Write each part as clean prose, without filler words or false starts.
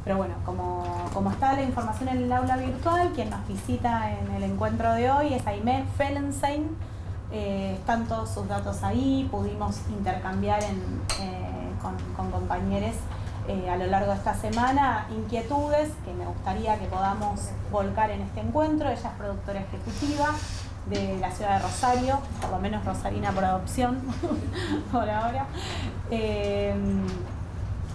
Pero bueno, como está la información en el aula virtual, quien nos visita en el encuentro de hoy es Aimee Fellenstein. Están todos sus datos ahí, pudimos intercambiar con compañeros a lo largo de esta semana inquietudes que me gustaría que podamos volcar en este encuentro. Ella es productora ejecutiva de la ciudad de Rosario, por lo menos rosarina por adopción por ahora.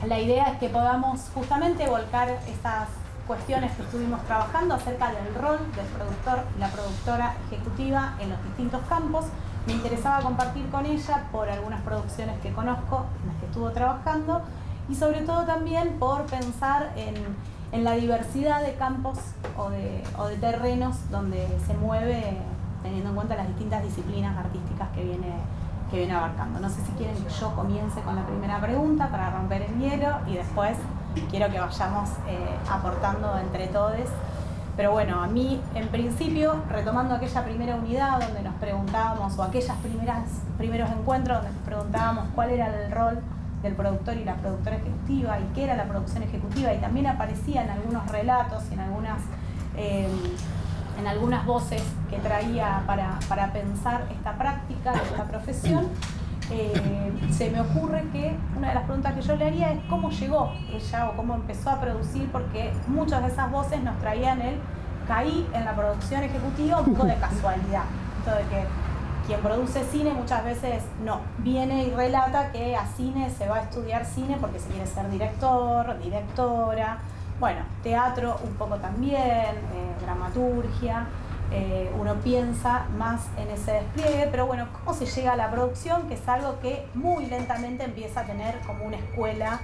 La idea es que podamos justamente volcar estas cuestiones que estuvimos trabajando acerca del rol del productor y la productora ejecutiva en los distintos campos. Me interesaba compartir con ella por algunas producciones que conozco, en las que estuvo trabajando, y sobre todo también por pensar en la diversidad de campos o de terrenos donde se mueve, teniendo en cuenta las distintas disciplinas artísticas que viene abarcando. No sé si quieren que yo comience con la primera pregunta para romper el hielo y después quiero que vayamos aportando entre todos. Pero bueno, a mí, en principio, retomando aquella primera unidad donde nos preguntábamos, o aquellos primeros encuentros donde nos preguntábamos cuál era el rol del productor y la productora ejecutiva y qué era la producción ejecutiva, y también aparecían algunos relatos y en algunas voces que traía para pensar esta práctica, esta profesión, se me ocurre que una de las preguntas que yo le haría es cómo llegó ella o cómo empezó a producir, porque muchas de esas voces nos traían caí en la producción ejecutiva un poco de casualidad. Esto de que quien produce cine muchas veces no, viene y relata que a cine se va a estudiar cine porque se quiere ser director, directora, bueno, teatro un poco también, dramaturgia. Uno piensa más en ese despliegue, pero bueno, ¿cómo se llega a la producción? Que es algo que muy lentamente empieza a tener como una escuela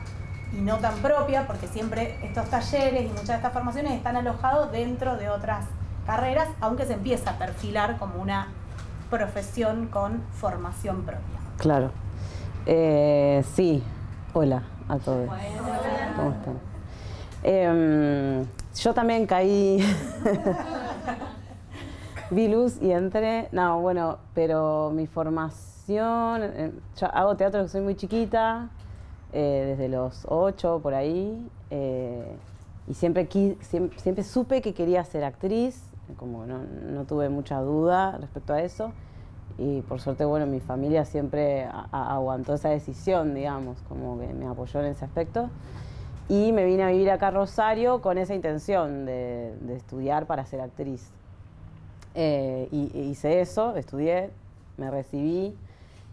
y no tan propia, porque siempre estos talleres y muchas de estas formaciones están alojados dentro de otras carreras, aunque se empieza a perfilar como una profesión con formación propia. Claro. Sí, hola a todos. Hola. ¿Cómo están? Yo también caí... Vi luz y entré, no, bueno, pero mi formación, yo hago teatro desde que soy muy chiquita, desde los 8 por ahí, y siempre supe que quería ser actriz, como no tuve mucha duda respecto a eso, y por suerte, bueno, mi familia siempre aguantó esa decisión, digamos, como que me apoyó en ese aspecto, y me vine a vivir acá a Rosario con esa intención de estudiar para ser actriz. Y hice eso, estudié, me recibí,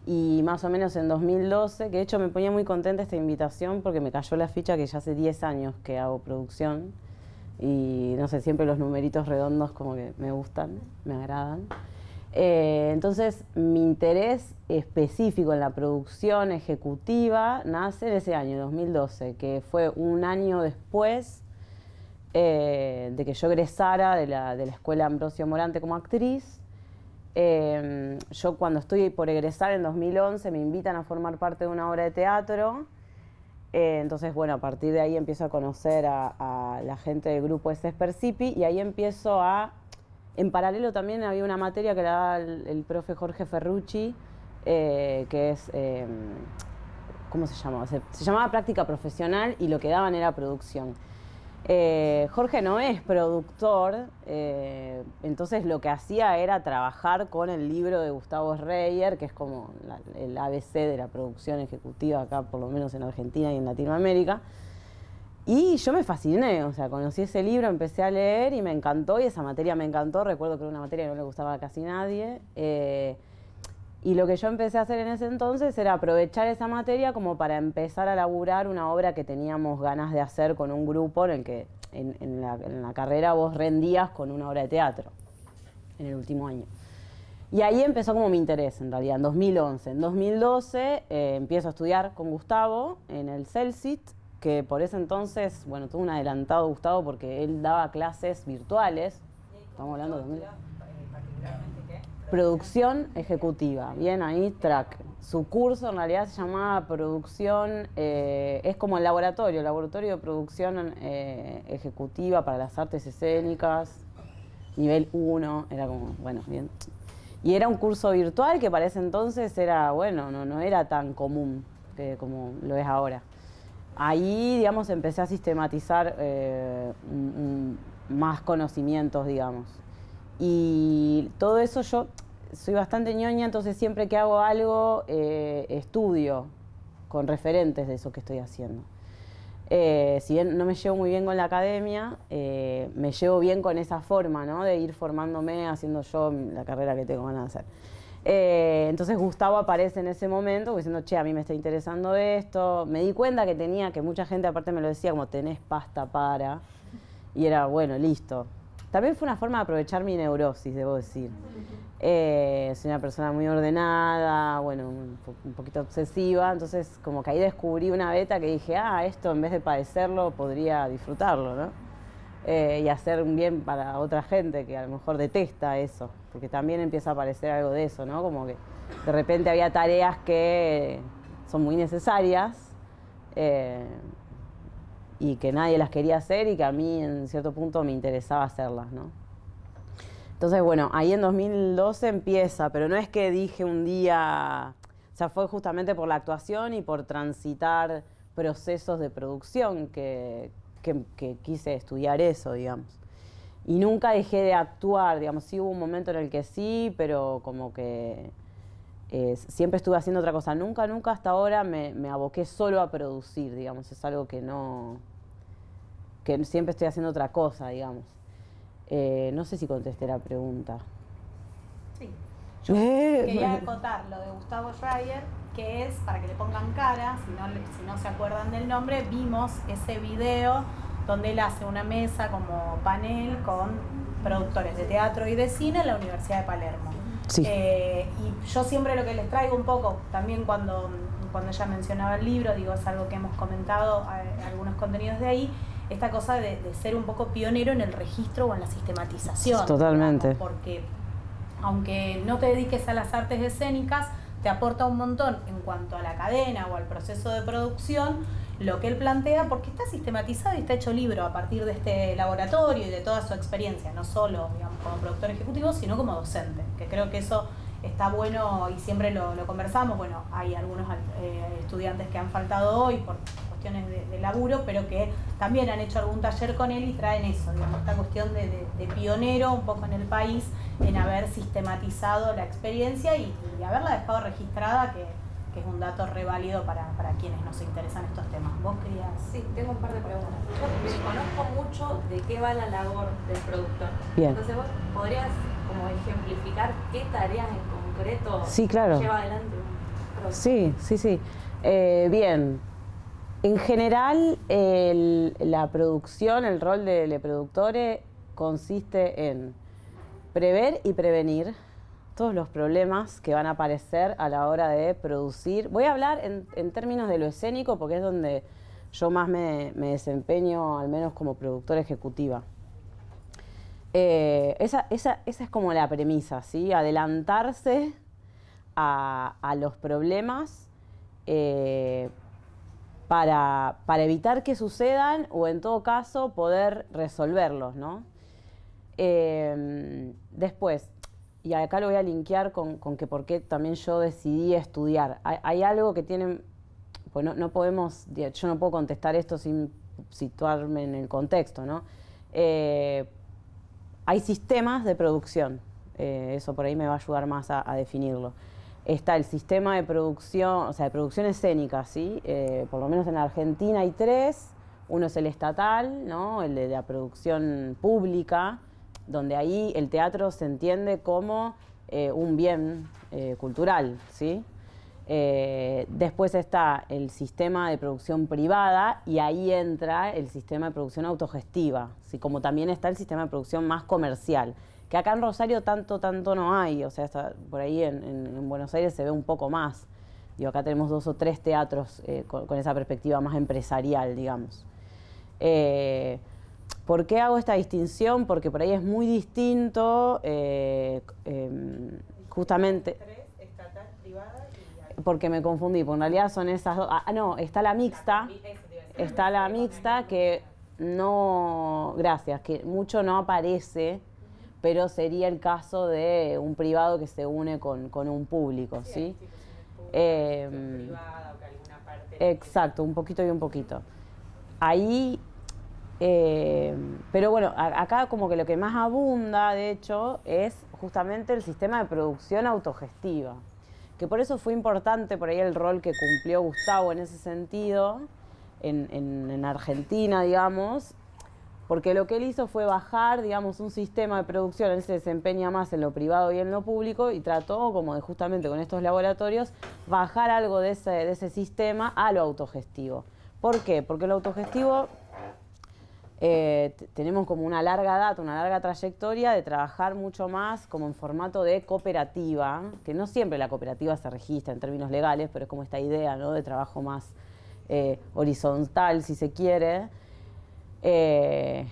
y más o menos en 2012, que de hecho me ponía muy contenta esta invitación porque me cayó la ficha que ya hace 10 años que hago producción, y no sé, siempre los numeritos redondos como que me gustan, me agradan. Entonces mi interés específico en la producción ejecutiva nace en ese año, 2012, que fue un año después de que yo egresara de la Escuela Ambrosio Morante como actriz. Yo cuando estoy por egresar en 2011 me invitan a formar parte de una obra de teatro. Entonces, bueno, a partir de ahí empiezo a conocer a la gente del grupo ese Percipi, y ahí empiezo en paralelo también había una materia que la daba el profe Jorge Ferrucci, que es, ¿cómo se llamaba? Se llamaba práctica profesional, y lo que daban era producción. Jorge no es productor, entonces lo que hacía era trabajar con el libro de Gustavo Schreyer, que es como el ABC de la producción ejecutiva acá, por lo menos en Argentina y en Latinoamérica. Y yo me fasciné, o sea, conocí ese libro, empecé a leer y me encantó, y esa materia me encantó. Recuerdo que era una materia que no le gustaba a casi nadie. Y lo que yo empecé a hacer en ese entonces era aprovechar esa materia como para empezar a laburar una obra que teníamos ganas de hacer con un grupo en el que en la carrera vos rendías con una obra de teatro en el último año. Y ahí empezó como mi interés, en realidad, en 2011. En 2012 empiezo a estudiar con Gustavo en el CELCIT, que por ese entonces, bueno, tuvo un adelantado Gustavo porque él daba clases virtuales. Estamos hablando de 2000. Producción ejecutiva, bien ahí, track. Su curso en realidad se llamaba producción, es como el laboratorio de producción ejecutiva para las artes escénicas, nivel 1, era como, bueno, bien. Y era un curso virtual que para ese entonces era, bueno, no era tan común como lo es ahora. ahí, digamos, empecé a sistematizar más conocimientos, digamos. Y todo eso yo soy bastante ñoña, entonces siempre que hago algo estudio con referentes de eso que estoy haciendo. Si bien no me llevo muy bien con la academia, me llevo bien con esa forma, ¿no? De ir formándome, haciendo yo la carrera que tengo ganas de hacer. Entonces Gustavo aparece en ese momento diciendo, che, a mí me está interesando esto. Me di cuenta que mucha gente aparte me lo decía como, tenés pasta para. Y era, bueno, listo. También fue una forma de aprovechar mi neurosis, debo decir. Soy una persona muy ordenada, bueno, un poquito obsesiva, entonces como que ahí descubrí una beta que dije, esto en vez de padecerlo podría disfrutarlo, ¿no? Y hacer un bien para otra gente que a lo mejor detesta eso, porque también empieza a aparecer algo de eso, ¿no? Como que de repente había tareas que son muy necesarias y que nadie las quería hacer y que a mí en cierto punto me interesaba hacerlas, ¿no? Entonces, bueno, ahí en 2012 empieza, pero no es que dije un día, o sea, fue justamente por la actuación y por transitar procesos de producción que quise estudiar eso, digamos. Y nunca dejé de actuar, digamos, sí hubo un momento en el que sí, pero como que siempre estuve haciendo otra cosa. Nunca hasta ahora me aboqué solo a producir, digamos, es algo que siempre estoy haciendo otra cosa, digamos. No sé si contesté la pregunta. Sí. Yo quería acotar lo de Gustavo Schreier, que es, para que le pongan cara, si no se acuerdan del nombre, vimos ese video donde él hace una mesa como panel con productores de teatro y de cine en la Universidad de Palermo. Sí. Y yo siempre lo que les traigo un poco, también cuando ella mencionaba el libro, digo, es algo que hemos comentado, algunos contenidos de ahí, esta cosa de ser un poco pionero en el registro o en la sistematización. Totalmente. Digamos, porque aunque no te dediques a las artes escénicas, te aporta un montón en cuanto a la cadena o al proceso de producción, lo que él plantea, porque está sistematizado y está hecho libro a partir de este laboratorio y de toda su experiencia, no solo, digamos, como productor ejecutivo, sino como docente, que creo que eso está bueno y siempre lo conversamos. Bueno, hay algunos estudiantes que han faltado hoy por cuestiones de laburo, pero que también han hecho algún taller con él y traen eso, digamos, esta cuestión de pionero un poco en el país, en haber sistematizado la experiencia y haberla dejado registrada, que es un dato re válido para quienes nos interesan estos temas. ¿Vos querías? Sí, tengo un par de preguntas. Yo desconozco mucho de qué va la labor del productor. Bien. Entonces vos podrías como ejemplificar qué tareas en concreto sí, claro. lleva adelante un productor. Sí. Bien. En general, la producción, el rol del productor consiste en prever y prevenir todos los problemas que van a aparecer a la hora de producir. Voy a hablar en términos de lo escénico porque es donde yo más me desempeño, al menos como productora ejecutiva. Esa es como la premisa, ¿sí? Adelantarse a los problemas para evitar que sucedan o en todo caso poder resolverlos, ¿no? Después, y acá lo voy a linkear con que por qué también yo decidí estudiar. Hay algo que tienen, pues no podemos, yo no puedo contestar esto sin situarme en el contexto, ¿no? Hay sistemas de producción, eso por ahí me va a ayudar más a definirlo. Está el sistema de producción, o sea, de producción escénica, ¿sí? Por lo menos en Argentina hay 3. Uno es el estatal, ¿no? El de la producción pública, donde ahí el teatro se entiende como un bien cultural, ¿sí? Después está el sistema de producción privada y ahí entra el sistema de producción autogestiva, ¿sí? Como también está el sistema de producción más comercial, que acá en Rosario tanto no hay, o sea, por ahí en Buenos Aires se ve un poco más. Digo, acá tenemos 2 o 3 teatros con esa perspectiva más empresarial, digamos. ¿Por qué hago esta distinción? Porque por ahí es muy distinto, justamente... Estatal, privada y... Porque me confundí, porque en realidad son esas dos... no, está la mixta, que no... Gracias, que mucho no aparece, pero sería el caso de un privado que se une con un público, ¿sí? Privada o que alguna parte Exacto, un poquito y un poquito. Ahí, pero bueno, acá como que lo que más abunda, de hecho, es justamente el sistema de producción autogestiva. Que por eso fue importante por ahí el rol que cumplió Gustavo en ese sentido, en Argentina, digamos, porque lo que él hizo fue bajar, digamos, un sistema de producción. Él se desempeña más en lo privado y en lo público y trató, como de justamente con estos laboratorios, bajar algo de ese sistema a lo autogestivo. ¿Por qué? Porque lo autogestivo tenemos como una larga data, una larga trayectoria de trabajar mucho más como en formato de cooperativa, que no siempre la cooperativa se registra en términos legales, pero es como esta idea, ¿no?, de trabajo más horizontal, si se quiere. Que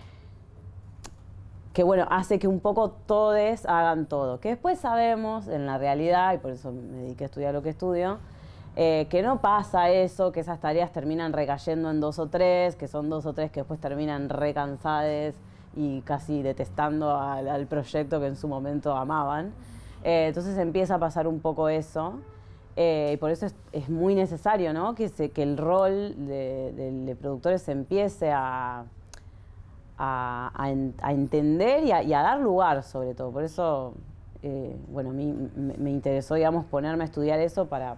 bueno, hace que un poco todos hagan todo. Que después sabemos, en la realidad, y por eso me dediqué a estudiar lo que estudio, que no pasa eso, que esas tareas terminan recayendo en 2 o 3, que son 2 o 3 que después terminan recansadas y casi detestando al proyecto que en su momento amaban. Entonces empieza a pasar un poco eso. Y por eso es muy necesario, ¿no?, que el rol de productores se empiece a entender y a dar lugar, sobre todo. Por eso, bueno, a mí me interesó, digamos, ponerme a estudiar eso para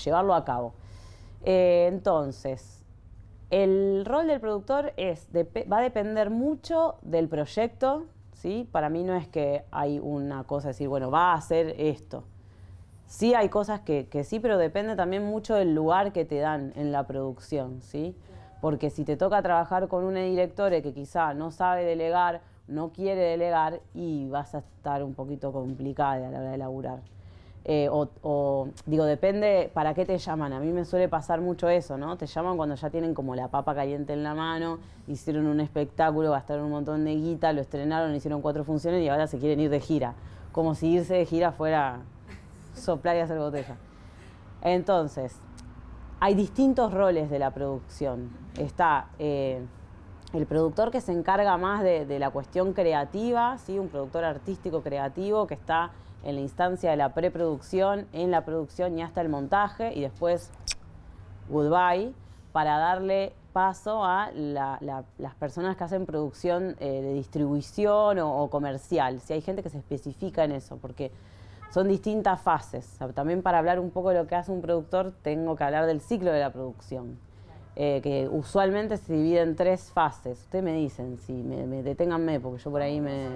llevarlo a cabo. Entonces, el rol del productor va a depender mucho del proyecto, ¿sí? Para mí no es que hay una cosa de decir, bueno, va a hacer esto. Sí hay cosas que sí, pero depende también mucho del lugar que te dan en la producción, ¿sí? Porque si te toca trabajar con una directora que quizá no sabe delegar, no quiere delegar, y vas a estar un poquito complicada a la hora de laburar. Digo, depende para qué te llaman. A mí me suele pasar mucho eso, ¿no? Te llaman cuando ya tienen como la papa caliente en la mano, hicieron un espectáculo, gastaron un montón de guita, lo estrenaron, hicieron 4 funciones y ahora se quieren ir de gira. Como si irse de gira fuera soplar y hacer botella. Entonces, hay distintos roles de la producción. Está el productor que se encarga más de la cuestión creativa, ¿sí? Un productor artístico creativo que está en la instancia de la preproducción, en la producción y hasta el montaje, y después goodbye, para darle paso a las personas que hacen producción de distribución o comercial. Si hay gente que se especifica en eso, porque son distintas fases. O sea, también para hablar un poco de lo que hace un productor, tengo que hablar del ciclo de la producción, que usualmente se divide en 3 fases. Ustedes me dicen, si deténganme, porque yo por ahí me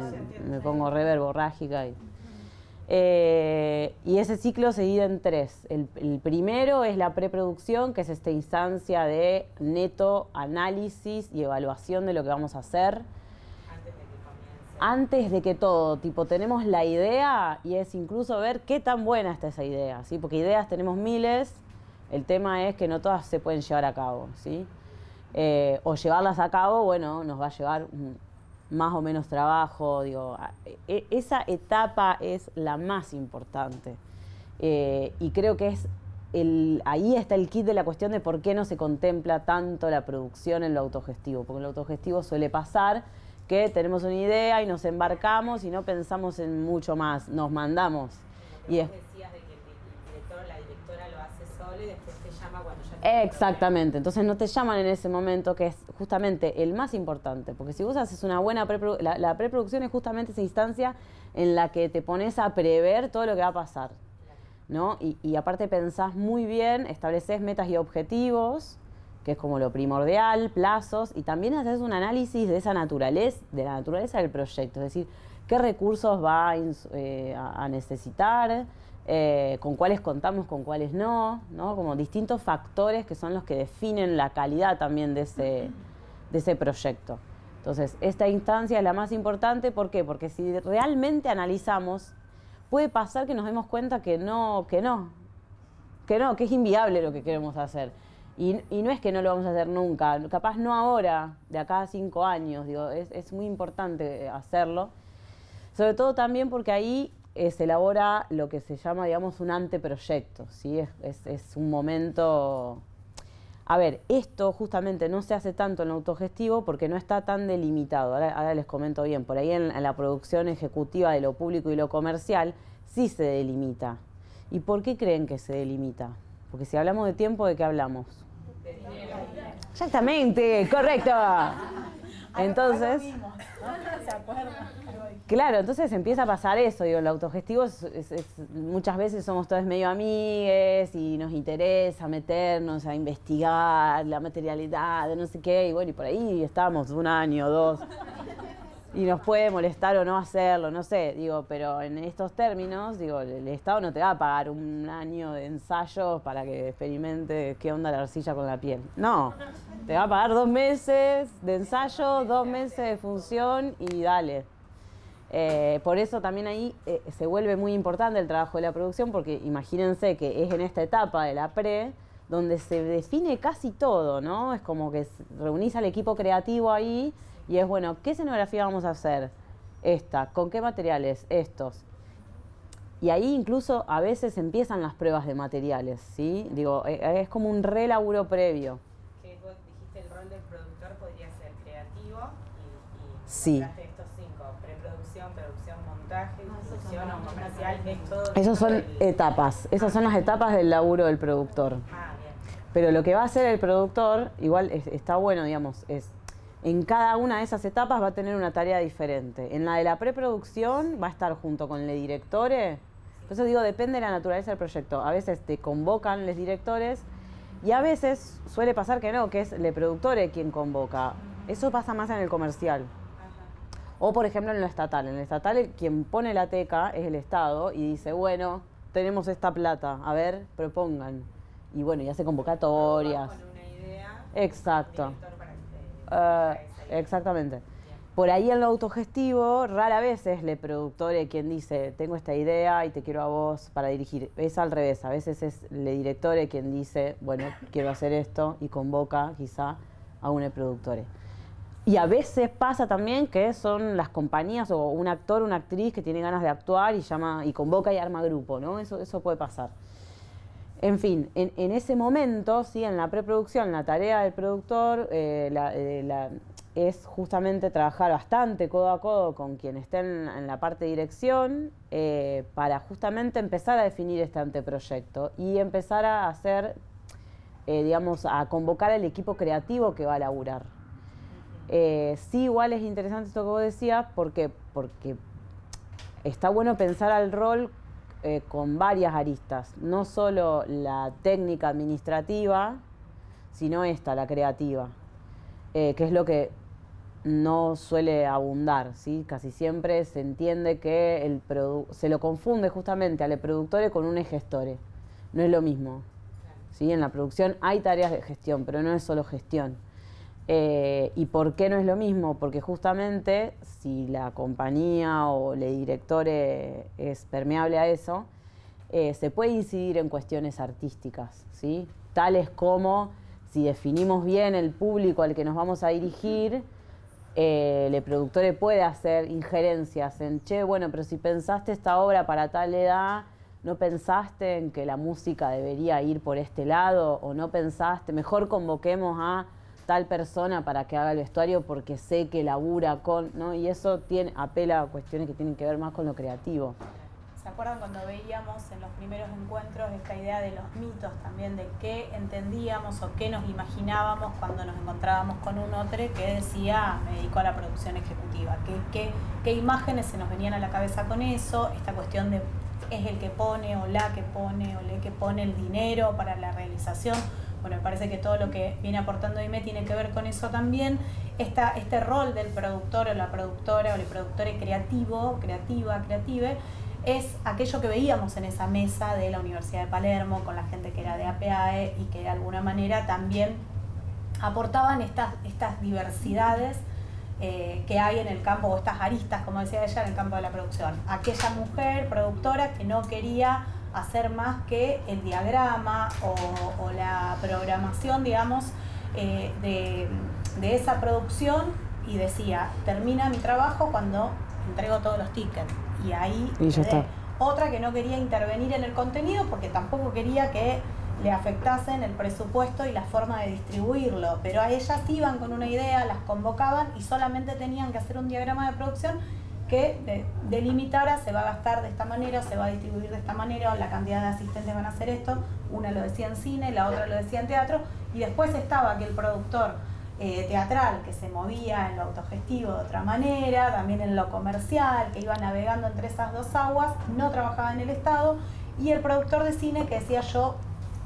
pongo re verborrágica. Y ese ciclo se divide en 3. El primero es la preproducción, que es esta instancia de neto análisis y evaluación de lo que vamos a hacer. Antes de que todo, tipo, tenemos la idea y es incluso ver qué tan buena está esa idea, ¿sí? Porque ideas tenemos miles, el tema es que no todas se pueden llevar a cabo, ¿sí? O llevarlas a cabo, bueno, nos va a llevar más o menos trabajo, digo, esa etapa es la más importante. Y creo que ahí está el kit de la cuestión de por qué no se contempla tanto la producción en lo autogestivo, porque en lo autogestivo suele pasar que tenemos una idea y nos embarcamos y no pensamos en mucho más, nos mandamos. Lo que vos decías de que el director o la directora lo hace solo y después te llama cuando ya te... Exactamente, entonces no te llaman en ese momento, que es justamente el más importante, porque si vos haces una buena preproducción, la preproducción es justamente esa instancia en la que te pones a prever todo lo que va a pasar, ¿no? Y aparte pensás muy bien, estableces metas y objetivos, que es como lo primordial, plazos, y también haces un análisis de esa naturaleza, de la naturaleza del proyecto, es decir, qué recursos va a necesitar, con cuáles contamos, con cuáles no, como distintos factores que son los que definen la calidad también de ese proyecto. Entonces, esta instancia es la más importante, ¿por qué? Porque si realmente analizamos, puede pasar que nos demos cuenta que es inviable lo que queremos hacer. Y no es que no lo vamos a hacer nunca, capaz no ahora, de acá a 5 años, digo, es muy importante hacerlo. Sobre todo también porque ahí se elabora lo que se llama, digamos, un anteproyecto, ¿sí? Es un momento... A ver, esto justamente no se hace tanto en lo autogestivo porque no está tan delimitado. Ahora les comento bien, por ahí en la producción ejecutiva de lo público y lo comercial sí se delimita. ¿Y por qué creen que se delimita? Porque si hablamos de tiempo, ¿de qué hablamos? Exactamente, correcto. Entonces, Algo vimos, ¿no? ¿Se acuerdan? claro, entonces empieza a pasar eso, digo, el autogestivo muchas veces somos todos medio amigues y nos interesa meternos a investigar la materialidad de no sé qué, y bueno, y por ahí estamos 1 año, 2, y nos puede molestar o no hacerlo, no sé, digo, pero en estos términos, digo, el Estado no te va a pagar 1 año de ensayos para que experimentes qué onda la arcilla con la piel, no, te va a pagar 2 meses de ensayo, 2 meses de función y dale. Por eso también ahí se vuelve muy importante el trabajo de la producción, porque imagínense que es en esta etapa de la pre donde se define casi todo, ¿no? Es como que reunís al equipo creativo ahí y es, bueno, ¿qué escenografía vamos a hacer? Esta, ¿con qué materiales? Estos. Y ahí incluso a veces empiezan las pruebas de materiales, ¿sí? Digo, es como un re laburo previo. Que vos dijiste el rol del productor podría ser creativo y sí. Estos 5, preproducción, producción, montaje, distribución o comercial, es todo. Esas son etapas, esas son las etapas del laburo del productor. Ah, bien. Pero lo que va a hacer el productor, igual está bueno, digamos, es en cada una de esas etapas va a tener una tarea diferente. En la de la preproducción va a estar junto con los directores. Por eso digo, depende de la naturaleza del proyecto. A veces te convocan los directores y a veces suele pasar que no, que es el productor quien convoca. Eso pasa más en el comercial. O por ejemplo en lo estatal. En el estatal quien pone la teca es el Estado y dice, bueno, tenemos esta plata, a ver, propongan. Y bueno, y hace convocatorias. Con una idea. Exacto. Exactamente. Bien. Por ahí en lo autogestivo, rara vez es el productor quien dice, tengo esta idea y te quiero a vos para dirigir. Es al revés, a veces es el director quien dice, bueno, quiero hacer esto y convoca quizá a un productor. Y a veces pasa también que son las compañías o un actor, una actriz que tiene ganas de actuar y llama y convoca y arma grupo, ¿no? Eso puede pasar. En fin, en ese momento, ¿sí? En la preproducción, la tarea del productor es justamente trabajar bastante codo a codo con quien esté en la parte de dirección para justamente empezar a definir este anteproyecto y empezar a hacer, digamos, a convocar al equipo creativo que va a laburar. Sí, igual es interesante esto que vos decías porque está bueno pensar al rol con varias aristas, no solo la técnica administrativa, sino la creativa, que es lo que no suele abundar, ¿sí? Casi siempre se entiende que se lo confunde justamente al productor con un gestore, no es lo mismo, ¿sí? En la producción hay tareas de gestión, pero no es solo gestión. ¿Y por qué no es lo mismo? Porque justamente si la compañía o el director es permeable a eso, se puede incidir en cuestiones artísticas, ¿sí? Tales como si definimos bien el público al que nos vamos a dirigir, el productor puede hacer injerencias en, che, bueno, pero si pensaste esta obra para tal edad, ¿no pensaste en que la música debería ir por este lado? ¿O no pensaste, mejor convoquemos a tal persona para que haga el vestuario porque sé que labura con, ¿no? Y eso apela a cuestiones que tienen que ver más con lo creativo. ¿Se acuerdan cuando veíamos en los primeros encuentros esta idea de los mitos también, de qué entendíamos o qué nos imaginábamos cuando nos encontrábamos con un otro que decía, me dedico a la producción ejecutiva? ¿Qué imágenes se nos venían a la cabeza con eso? Esta cuestión de es el que pone o la que pone o le que pone el dinero para la realización. Bueno, me parece que todo lo que viene aportando Aimee tiene que ver con eso también. Este rol del productor o la productora o el productor creative, es aquello que veíamos en esa mesa de la Universidad de Palermo con la gente que era de APAE y que de alguna manera también aportaban estas diversidades que hay en el campo, o estas aristas, como decía ella, en el campo de la producción. Aquella mujer productora que no quería hacer más que el diagrama o la programación, digamos, de esa producción, y decía, termina mi trabajo cuando entrego todos los tickets. Y ahí ya está. Otra que no quería intervenir en el contenido porque tampoco quería que le afectasen el presupuesto y la forma de distribuirlo, pero a ellas iban con una idea, las convocaban y solamente tenían que hacer un diagrama de producción que delimitara, se va a gastar de esta manera, se va a distribuir de esta manera, o la cantidad de asistentes van a hacer esto. Una lo decía en cine, la otra lo decía en teatro, y después estaba que el productor teatral, que se movía en lo autogestivo de otra manera, también en lo comercial, que iba navegando entre esas dos aguas, no trabajaba en el Estado, y el productor de cine que decía: yo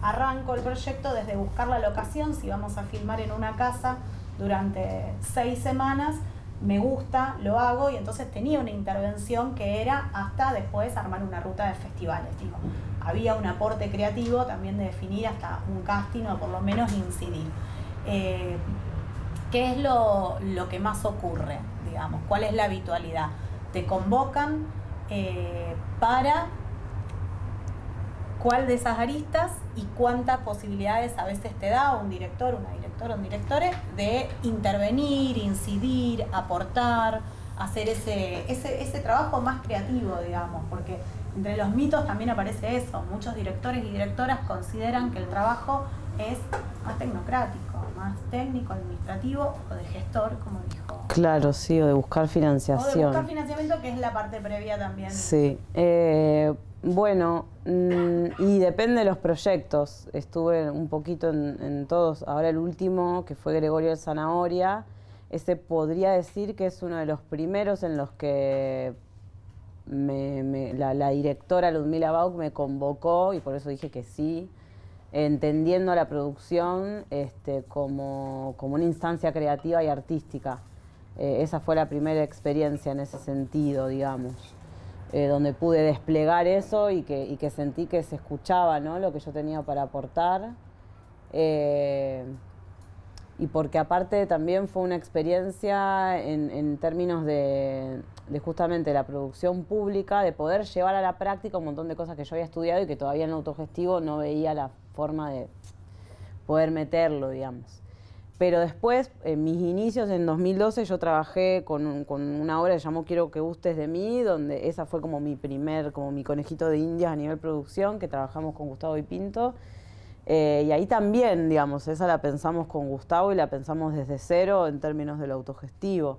arranco el proyecto desde buscar la locación, si vamos a filmar en una casa durante 6 semanas, me gusta, lo hago, y entonces tenía una intervención que era hasta después armar una ruta de festivales. Digo, había un aporte creativo también de definir hasta un casting o por lo menos incidir. ¿Qué es lo que más ocurre, digamos? ¿Cuál es la habitualidad? Te convocan para cuál de esas aristas y cuántas posibilidades a veces te da un director, una directora, un director de intervenir, incidir, aportar, hacer ese trabajo más creativo, digamos, porque entre los mitos también aparece eso. Muchos directores y directoras consideran que el trabajo es más tecnocrático, más técnico, administrativo o de gestor, como dijo. Claro, sí, o de buscar financiación. O de buscar financiamiento, que es la parte previa también. Sí. Bueno, y depende de los proyectos. Estuve un poquito en todos. Ahora el último, que fue Gregorio el Zanahoria, ese podría decir que es uno de los primeros en los que la directora Ludmila Bauk me convocó, y por eso dije que sí, entendiendo la producción como una instancia creativa y artística. Esa fue la primera experiencia en ese sentido, digamos. Donde pude desplegar eso y que sentí que se escuchaba, ¿no?, lo que yo tenía para aportar. Y porque aparte también fue una experiencia en términos de justamente la producción pública, de poder llevar a la práctica un montón de cosas que yo había estudiado y que todavía en el autogestivo no veía la forma de poder meterlo, digamos. Pero después, en mis inicios, en 2012, yo trabajé con una obra que se llamó Quiero que gustes de mí, donde esa fue como mi conejito de indias a nivel producción, que trabajamos con Gustavo y Pinto. Y ahí también, digamos, esa la pensamos con Gustavo y la pensamos desde cero en términos del autogestivo.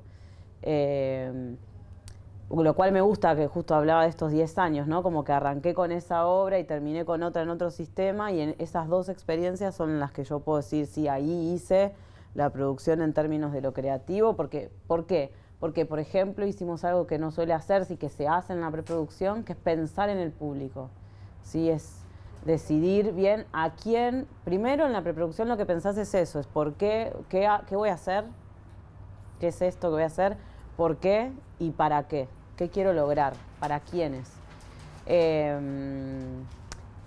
Lo cual me gusta, que justo hablaba de estos 10 años, ¿no? Como que arranqué con esa obra y terminé con otra en otro sistema, y en esas dos experiencias son las que yo puedo decir, sí, ahí hice la producción en términos de lo creativo. ¿Por qué? Porque, por ejemplo, hicimos algo que no suele hacerse y que se hace en la preproducción, que es pensar en el público. ¿Sí? Es decidir bien a quién. Primero, en la preproducción lo que pensás es eso, es por qué voy a hacer, qué es esto que voy a hacer, por qué y para qué. ¿Qué quiero lograr? ¿Para quiénes?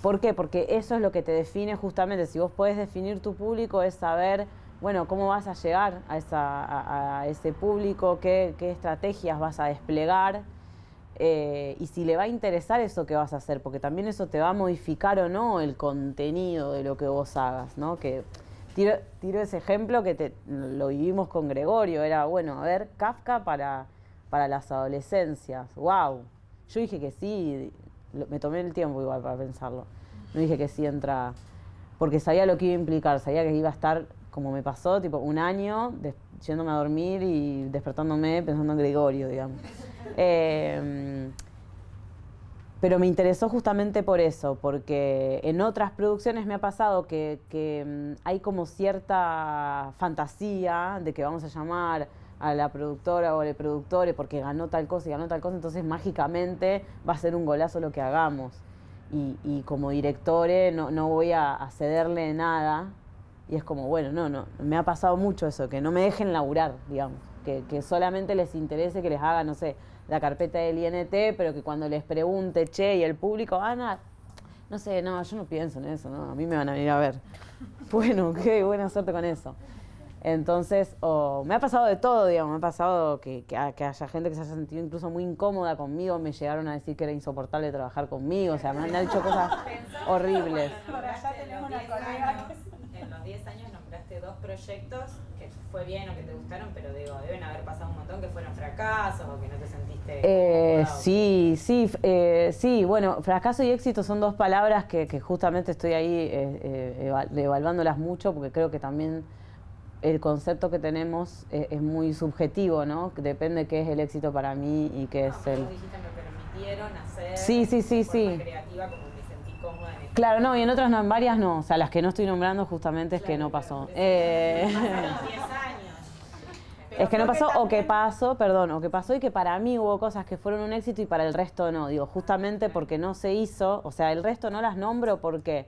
¿Por qué? Porque eso es lo que te define justamente. Si vos podés definir tu público, es saber, bueno, cómo vas a llegar a ese público, qué estrategias vas a desplegar, y si le va a interesar eso que vas a hacer, porque también eso te va a modificar o no el contenido de lo que vos hagas, ¿no? Que tiro ese ejemplo que lo vivimos con Gregorio. Era, bueno, a ver, Kafka para las adolescencias. ¡Wow! Yo dije que sí, me tomé el tiempo igual para pensarlo. No dije que sí entra, porque sabía lo que iba a implicar, sabía que iba a estar, como me pasó, tipo un año yéndome a dormir y despertándome pensando en Gregorio, digamos. Pero me interesó justamente por eso, porque en otras producciones me ha pasado que hay como cierta fantasía de que vamos a llamar a la productora o al productor porque ganó tal cosa y ganó tal cosa, entonces mágicamente va a ser un golazo lo que hagamos. Y como directore no voy a cederle nada. Y es como, bueno, no, me ha pasado mucho eso, que no me dejen laburar, digamos, que solamente les interese que les haga, no sé, la carpeta del INT, pero que cuando les pregunte, che, y el público, no sé, no, yo no pienso en eso, no, a mí me van a venir a ver. Bueno, qué buena suerte con eso. Entonces, me ha pasado de todo, digamos, me ha pasado que haya gente que se haya sentido incluso muy incómoda conmigo, me llegaron a decir que era insoportable trabajar conmigo, o sea, me han dicho cosas horribles. En los 10 años nombraste 2 proyectos que fue bien o que te gustaron, pero digo, deben haber pasado un montón que fueron fracasos o que no te sentiste... Sí, bueno, fracaso y éxito son 2 palabras que justamente estoy ahí evaluándolas mucho, porque creo que también el concepto que tenemos es muy subjetivo, ¿no? Depende qué es el éxito para mí y qué es el... Vos dijiste, me permitieron hacer Sí. de forma creativa, como me sentí cómoda en Claro, no, y en otras no, en varias no. O sea, las que no estoy nombrando justamente es que no pasó. Pasaron 10 años. Es que no pasó, o que pasó y que para mí hubo cosas que fueron un éxito y para el resto no. Digo, justamente porque no se hizo, o sea, el resto no las nombro porque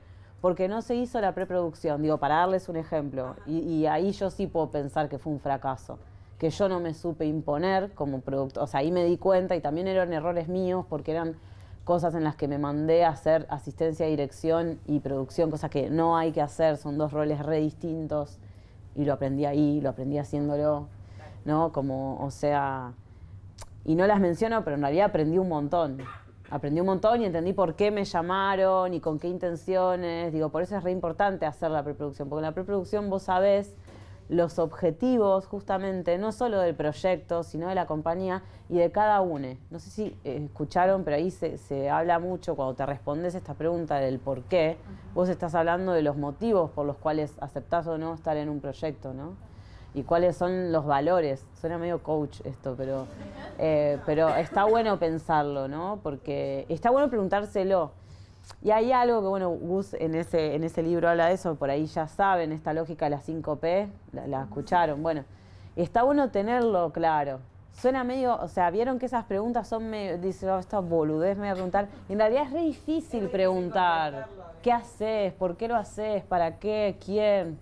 no se hizo la preproducción. Digo, para darles un ejemplo. Y ahí yo sí puedo pensar que fue un fracaso. Que yo no me supe imponer como productor. O sea, ahí me di cuenta y también eran errores míos porque eran cosas en las que me mandé a hacer asistencia, dirección y producción, cosas que no hay que hacer, son dos roles re distintos. Y lo aprendí ahí, lo aprendí haciéndolo. ¿No? Como, o sea, y no las menciono, pero en realidad aprendí un montón. Aprendí un montón y entendí por qué me llamaron y con qué intenciones. Digo, por eso es re importante hacer la preproducción, porque en la preproducción vos sabés los objetivos justamente, no solo del proyecto, sino de la compañía y de cada uno. No sé si escucharon, pero ahí se habla mucho cuando te respondes esta pregunta del por qué. Vos estás hablando de los motivos por los cuales aceptás o no estar en un proyecto, ¿no? Y cuáles son los valores. Suena medio coach esto, pero está bueno pensarlo, ¿no? Porque está bueno preguntárselo. Y hay algo que, bueno, Gus en ese libro habla de eso, por ahí ya saben, esta lógica de las 5P, la escucharon. Bueno, está bueno tenerlo claro. Suena medio, o sea, vieron que esas preguntas son medio, dice, oh, esta boludez me voy a preguntar. Y en realidad es re difícil preguntar. ¿Qué haces? ¿Por qué lo haces? ¿Para qué? ¿Quién?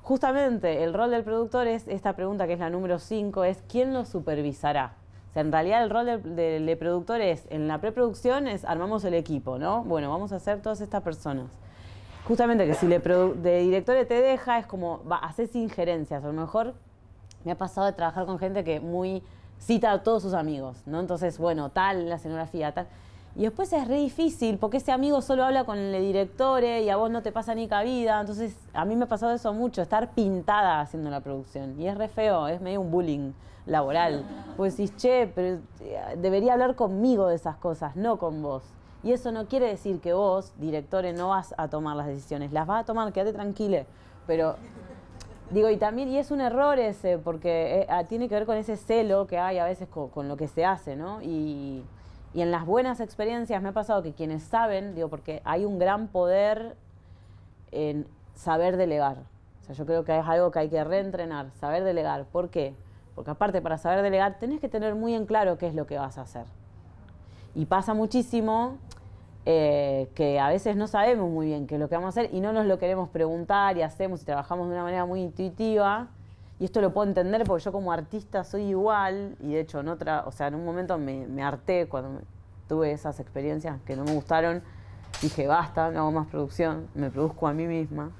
Justamente el rol del productor es esta pregunta que es la número 5, es ¿quién lo supervisará? O sea, en realidad el rol del productor es, en la preproducción es armamos el equipo, ¿no? Bueno, vamos a hacer todas estas personas. Justamente que si de director te deja es como, haces injerencias. A lo mejor me ha pasado de trabajar con gente que muy cita a todos sus amigos, ¿no? Entonces, bueno, tal, la escenografía, tal... Y después es re difícil, porque ese amigo solo habla con el director y a vos no te pasa ni cabida. Entonces, a mí me ha pasado eso mucho, estar pintada haciendo la producción. Y es re feo, es medio un bullying laboral. Pues decís, che, pero debería hablar conmigo de esas cosas, no con vos. Y eso no quiere decir que vos, directores, no vas a tomar las decisiones. Las vas a tomar, quédate tranquila. Pero, digo, y también, y es un error ese, porque tiene que ver con ese celo que hay a veces con lo que se hace, ¿no? Y en las buenas experiencias me ha pasado que quienes saben, digo, porque hay un gran poder en saber delegar. O sea, yo creo que es algo que hay que reentrenar, saber delegar. ¿Por qué? Porque aparte para saber delegar tenés que tener muy en claro qué es lo que vas a hacer. Y pasa muchísimo que a veces no sabemos muy bien qué es lo que vamos a hacer y no nos lo queremos preguntar y hacemos y trabajamos de una manera muy intuitiva. Y esto lo puedo entender porque yo como artista soy igual y de hecho en un momento me harté cuando tuve esas experiencias que no me gustaron. Dije, basta, no hago más producción, me produzco a mí misma.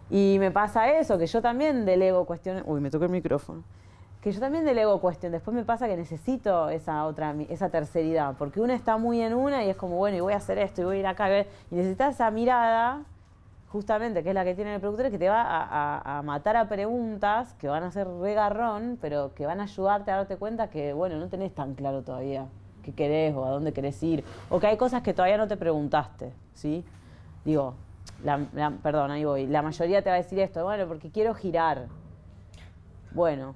Y me pasa eso, que yo también delego cuestiones... Uy, me toqué el micrófono. Que yo también delego cuestiones. Después me pasa que necesito esa terceridad, porque uno está muy en una y es como, bueno, y voy a hacer esto y voy a ir acá. Y necesitas esa mirada... justamente, que es la que tiene el productor, que te va a matar a preguntas que van a ser regarrón, pero que van a ayudarte a darte cuenta que, bueno, no tenés tan claro todavía qué querés o a dónde querés ir, o que hay cosas que todavía no te preguntaste, ¿sí? Digo, perdón, ahí voy, la mayoría te va a decir esto, bueno, porque quiero girar. Bueno,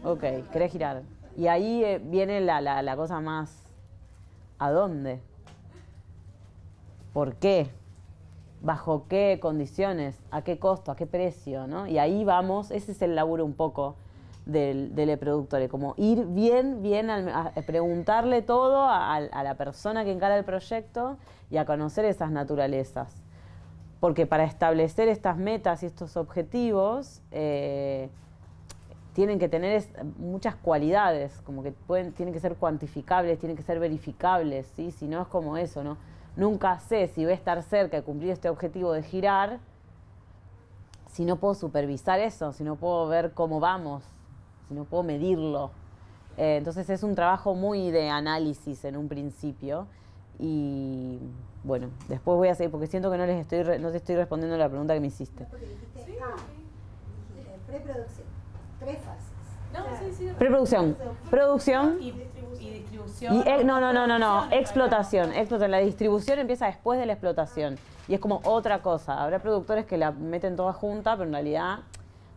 ok, querés girar. Y ahí viene la cosa más, ¿a dónde? ¿Por qué? ¿Bajo qué condiciones? ¿A qué costo? ¿A qué precio? ¿No? Y ahí vamos, ese es el laburo un poco del productor, como ir bien a preguntarle todo a la persona que encara el proyecto y a conocer esas naturalezas. Porque para establecer estas metas y estos objetivos tienen que tener muchas cualidades, como que tienen que ser cuantificables, tienen que ser verificables, ¿sí? Si no es como eso, ¿no? Nunca sé si voy a estar cerca de cumplir este objetivo de girar si no puedo supervisar eso, si no puedo ver cómo vamos, si no puedo medirlo. Entonces es un trabajo muy de análisis en un principio y bueno, después voy a seguir porque siento que no te estoy respondiendo la pregunta que me hiciste. Porque dijiste, preproducción, 3 fases. No, sí. Preproducción, producción Y distribución. No, explotación. La distribución empieza después de la explotación y es como otra cosa. Habrá productores que la meten toda junta, pero en realidad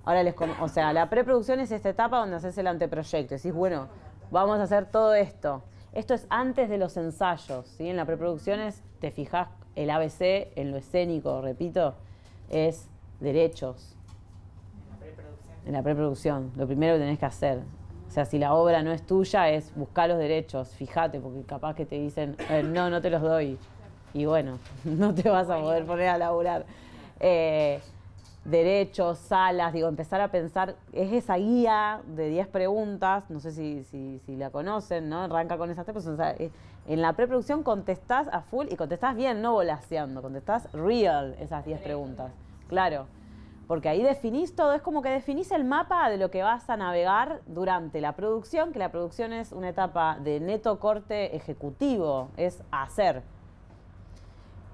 Ahora o sea, la preproducción es esta etapa donde haces el anteproyecto. Decís, bueno, vamos a hacer todo esto. Esto es antes de los ensayos, ¿sí? En la preproducción te fijás, el ABC, en lo escénico, repito, es derechos. En la preproducción, lo primero que tenés que hacer. O sea, si la obra no es tuya, es buscar los derechos, fíjate, porque capaz que te dicen, no te los doy. Y bueno, no te vas a poder poner a laburar. Derechos, salas, empezar a pensar, es esa guía de 10 preguntas, no sé si la conocen, ¿no? Arranca con esas 3 preguntas. O sea, en la preproducción contestás a full y contestás bien, no volaseando, contestás real esas 10 preguntas. Claro, porque ahí definís todo, es como que definís el mapa de lo que vas a navegar durante la producción, que la producción es una etapa de neto corte ejecutivo, es hacer.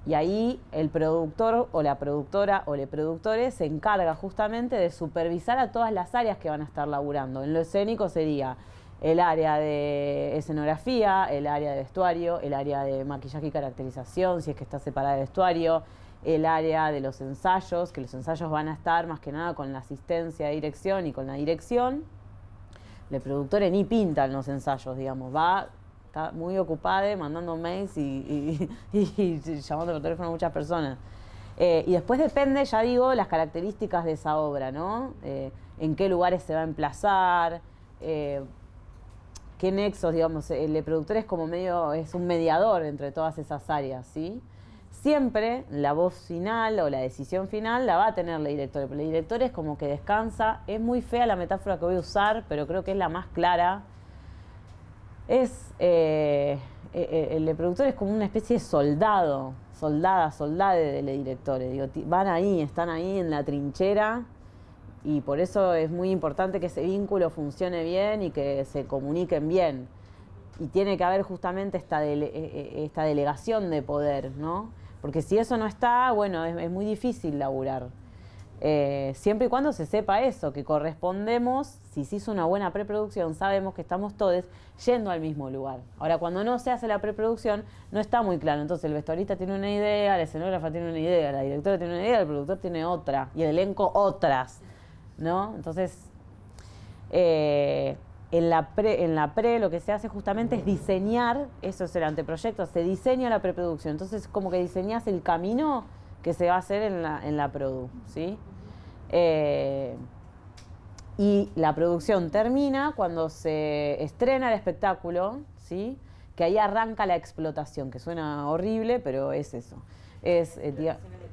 Y ahí el productor o la productora o los productores se encarga justamente de supervisar a todas las áreas que van a estar laburando. En lo escénico sería el área de escenografía, el área de vestuario, el área de maquillaje y caracterización, si es que está separada de vestuario, el área de los ensayos, que los ensayos van a estar más que nada con la asistencia de dirección y con la dirección. El productor ni pinta en los ensayos, está muy ocupada mandando mails y llamando por teléfono a muchas personas. Y después depende, las características de esa obra, ¿no? En qué lugares se va a emplazar, qué nexos, el productor es como es un mediador entre todas esas áreas, ¿sí? Siempre la voz final o la decisión final la va a tener la directora, pero la directora es como que descansa. Es muy fea la metáfora que voy a usar, pero creo que es la más clara. El productor es como una especie de soldade de los directores. Están ahí en la trinchera y por eso es muy importante que ese vínculo funcione bien y que se comuniquen bien. Y tiene que haber justamente esta delegación de poder, ¿no? Porque si eso no está, es muy difícil laburar. Siempre y cuando se sepa eso, que correspondemos, si se hizo una buena preproducción, sabemos que estamos todos yendo al mismo lugar. Ahora, cuando no se hace la preproducción, no está muy claro. Entonces, el vestuarista tiene una idea, la escenógrafa tiene una idea, la directora tiene una idea, el productor tiene otra, y el elenco otras, ¿no? Entonces, en la pre lo que se hace justamente es diseñar, eso es el anteproyecto, se diseña la preproducción. Entonces, como que diseñas el camino que se va a hacer en la produ, ¿sí? Y la producción termina cuando se estrena el espectáculo, ¿sí? Que ahí arranca la explotación, que suena horrible, pero es eso.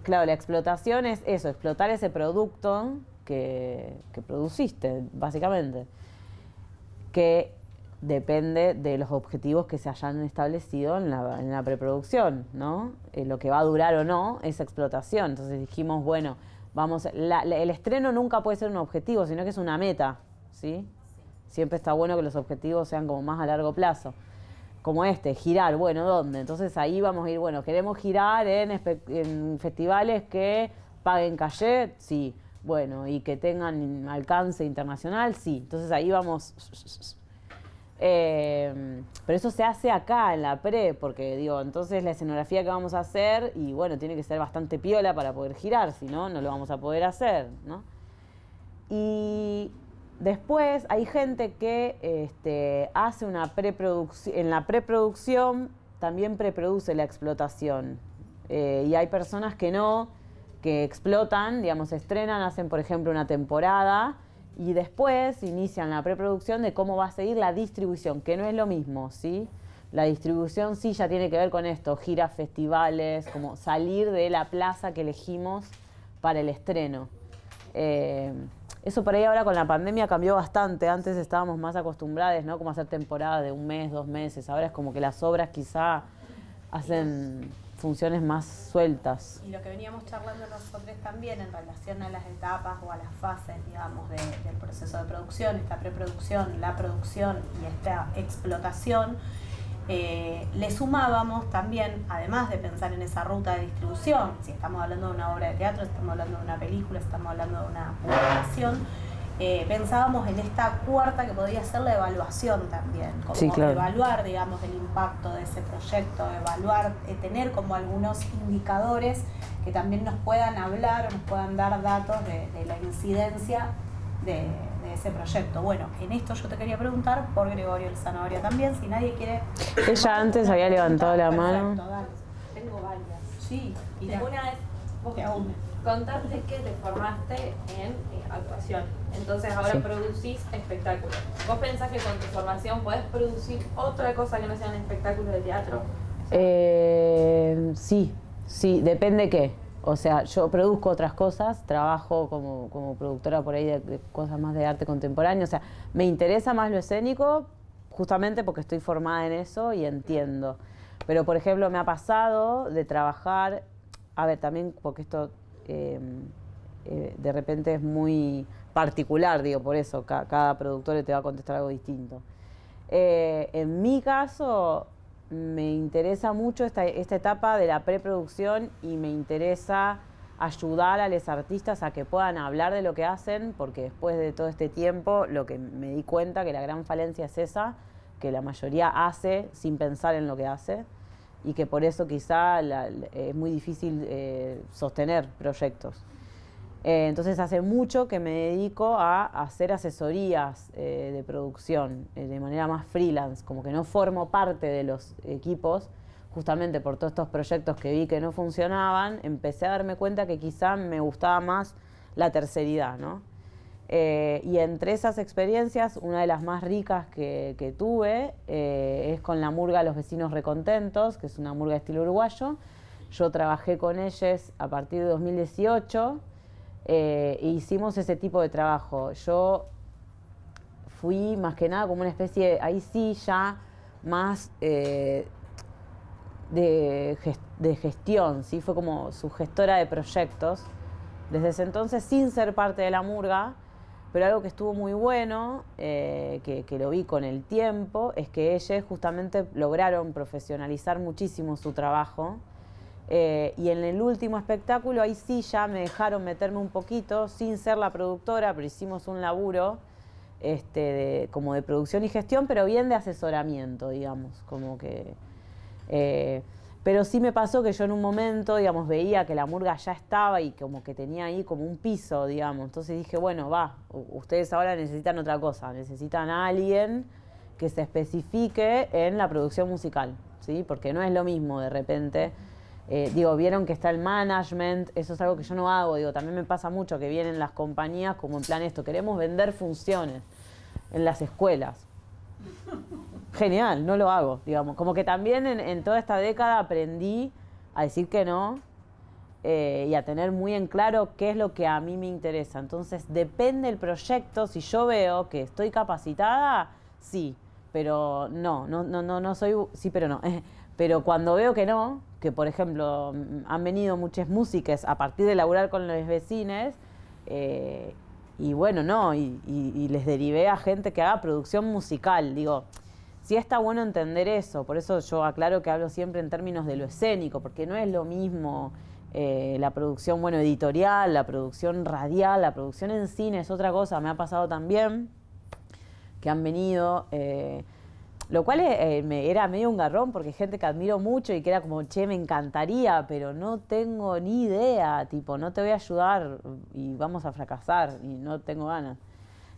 Claro, la explotación es eso, explotar ese producto que produciste, básicamente, que depende de los objetivos que se hayan establecido en la preproducción, ¿no? Lo que va a durar o no esa explotación. Entonces dijimos, el estreno nunca puede ser un objetivo, sino que es una meta, ¿sí? Siempre está bueno que los objetivos sean como más a largo plazo. Como girar, ¿dónde? Entonces ahí vamos a ir, queremos girar en festivales que paguen cachet, sí. Y que tengan alcance internacional, sí. Entonces ahí vamos. Pero eso se hace acá en la pre, porque entonces la escenografía que vamos a hacer, y tiene que ser bastante piola para poder girar, si no, no lo vamos a poder hacer, ¿no? Y después hay gente que hace una preproducción, en la preproducción también preproduce la explotación. Y hay personas que no, que explotan, estrenan, hacen por ejemplo una temporada y después inician la preproducción de cómo va a seguir la distribución, que no es lo mismo, ¿sí? La distribución sí ya tiene que ver con esto, giras, festivales, como salir de la plaza que elegimos para el estreno. Eso por ahí ahora con la pandemia cambió bastante. Antes estábamos más acostumbrados, ¿no? Como hacer temporadas de 1 mes, 2 meses. Ahora es como que las obras quizá hacen funciones más sueltas. Y lo que veníamos charlando nosotros también en relación a las etapas o a las fases, del proceso de producción, esta preproducción, la producción y esta explotación, le sumábamos también, además de pensar en esa ruta de distribución, si estamos hablando de una obra de teatro, si estamos hablando de una película, si estamos hablando de una publicación, pensábamos en esta cuarta que podría ser la evaluación también, como sí, claro, evaluar, el impacto de ese proyecto, evaluar, tener como algunos indicadores que también nos puedan hablar o nos puedan dar datos de la incidencia de ese proyecto. Bueno, en esto yo te quería preguntar por Gregorio el Zanahoria también, si nadie quiere... Ella antes había levantado la mano. Perfecto, dale. Tengo varias. Sí, mira. Una vez vos Te aúne. contaste que te formaste en actuación, entonces ahora Sí. producís espectáculos. ¿Vos pensás que con tu formación podés producir otra cosa que no sean espectáculos de teatro? Sí, depende qué. O sea, yo produzco otras cosas, trabajo como productora por ahí de cosas más de arte contemporáneo. O sea, me interesa más lo escénico justamente porque estoy formada en eso y entiendo. Pero, por ejemplo, me ha pasado de trabajar, a ver, también porque esto de repente es muy particular, digo, por eso, cada productor te va a contestar algo distinto. En mi caso, me interesa mucho esta etapa de la preproducción y me interesa ayudar a los artistas a que puedan hablar de lo que hacen, porque después de todo este tiempo lo que me di cuenta que la gran falencia es esa, que la mayoría hace sin pensar en lo que hace y que por eso quizá es muy difícil sostener proyectos. Entonces hace mucho que me dedico a hacer asesorías de producción de manera más freelance, como que no formo parte de los equipos, justamente por todos estos proyectos que vi que no funcionaban, empecé a darme cuenta que quizá me gustaba más la terceridad, ¿no? Y entre esas experiencias, una de las más ricas que tuve es con la murga Los Vecinos Recontentos, que es una murga de estilo uruguayo. Yo trabajé con ellos a partir de 2018. E hicimos ese tipo de trabajo. Yo fui más que nada como una especie, ahí sí ya más de gestión, ¿sí? Fue como su gestora de proyectos. Desde ese entonces, sin ser parte de la murga, pero algo que estuvo muy bueno, que lo vi con el tiempo, es que ellos justamente lograron profesionalizar muchísimo su trabajo. Y en el último espectáculo, ahí sí ya me dejaron meterme un poquito, sin ser la productora, pero hicimos un laburo como de producción y gestión, pero bien de asesoramiento, digamos, como que... pero sí me pasó que yo en un momento, digamos, veía que la murga ya estaba y como que tenía ahí como un piso, digamos. Entonces dije, bueno, ustedes ahora necesitan otra cosa, necesitan a alguien que se especifique en la producción musical, ¿sí? Porque no es lo mismo de repente... vieron que está el management, eso es algo que yo no hago, también me pasa mucho que vienen las compañías como en plan esto, queremos vender funciones en las escuelas. Genial, no lo hago, digamos. Como que también en toda esta década aprendí a decir que no y a tener muy en claro qué es lo que a mí me interesa. Entonces, depende del proyecto, si yo veo que estoy capacitada, sí, pero no soy, sí, pero no. Pero cuando veo que no, que por ejemplo han venido muchas músicas a partir de laburar con los vecinos, y bueno, no, y les derivé a gente que haga producción musical. Digo, sí está bueno entender eso, por eso yo aclaro que hablo siempre en términos de lo escénico, porque no es lo mismo la producción, bueno, editorial, la producción radial, la producción en cine es otra cosa. Me ha pasado también que han venido... lo cual era medio un garrón porque gente que admiro mucho y que era como, che, me encantaría, pero no tengo ni idea, tipo, no te voy a ayudar y vamos a fracasar y no tengo ganas.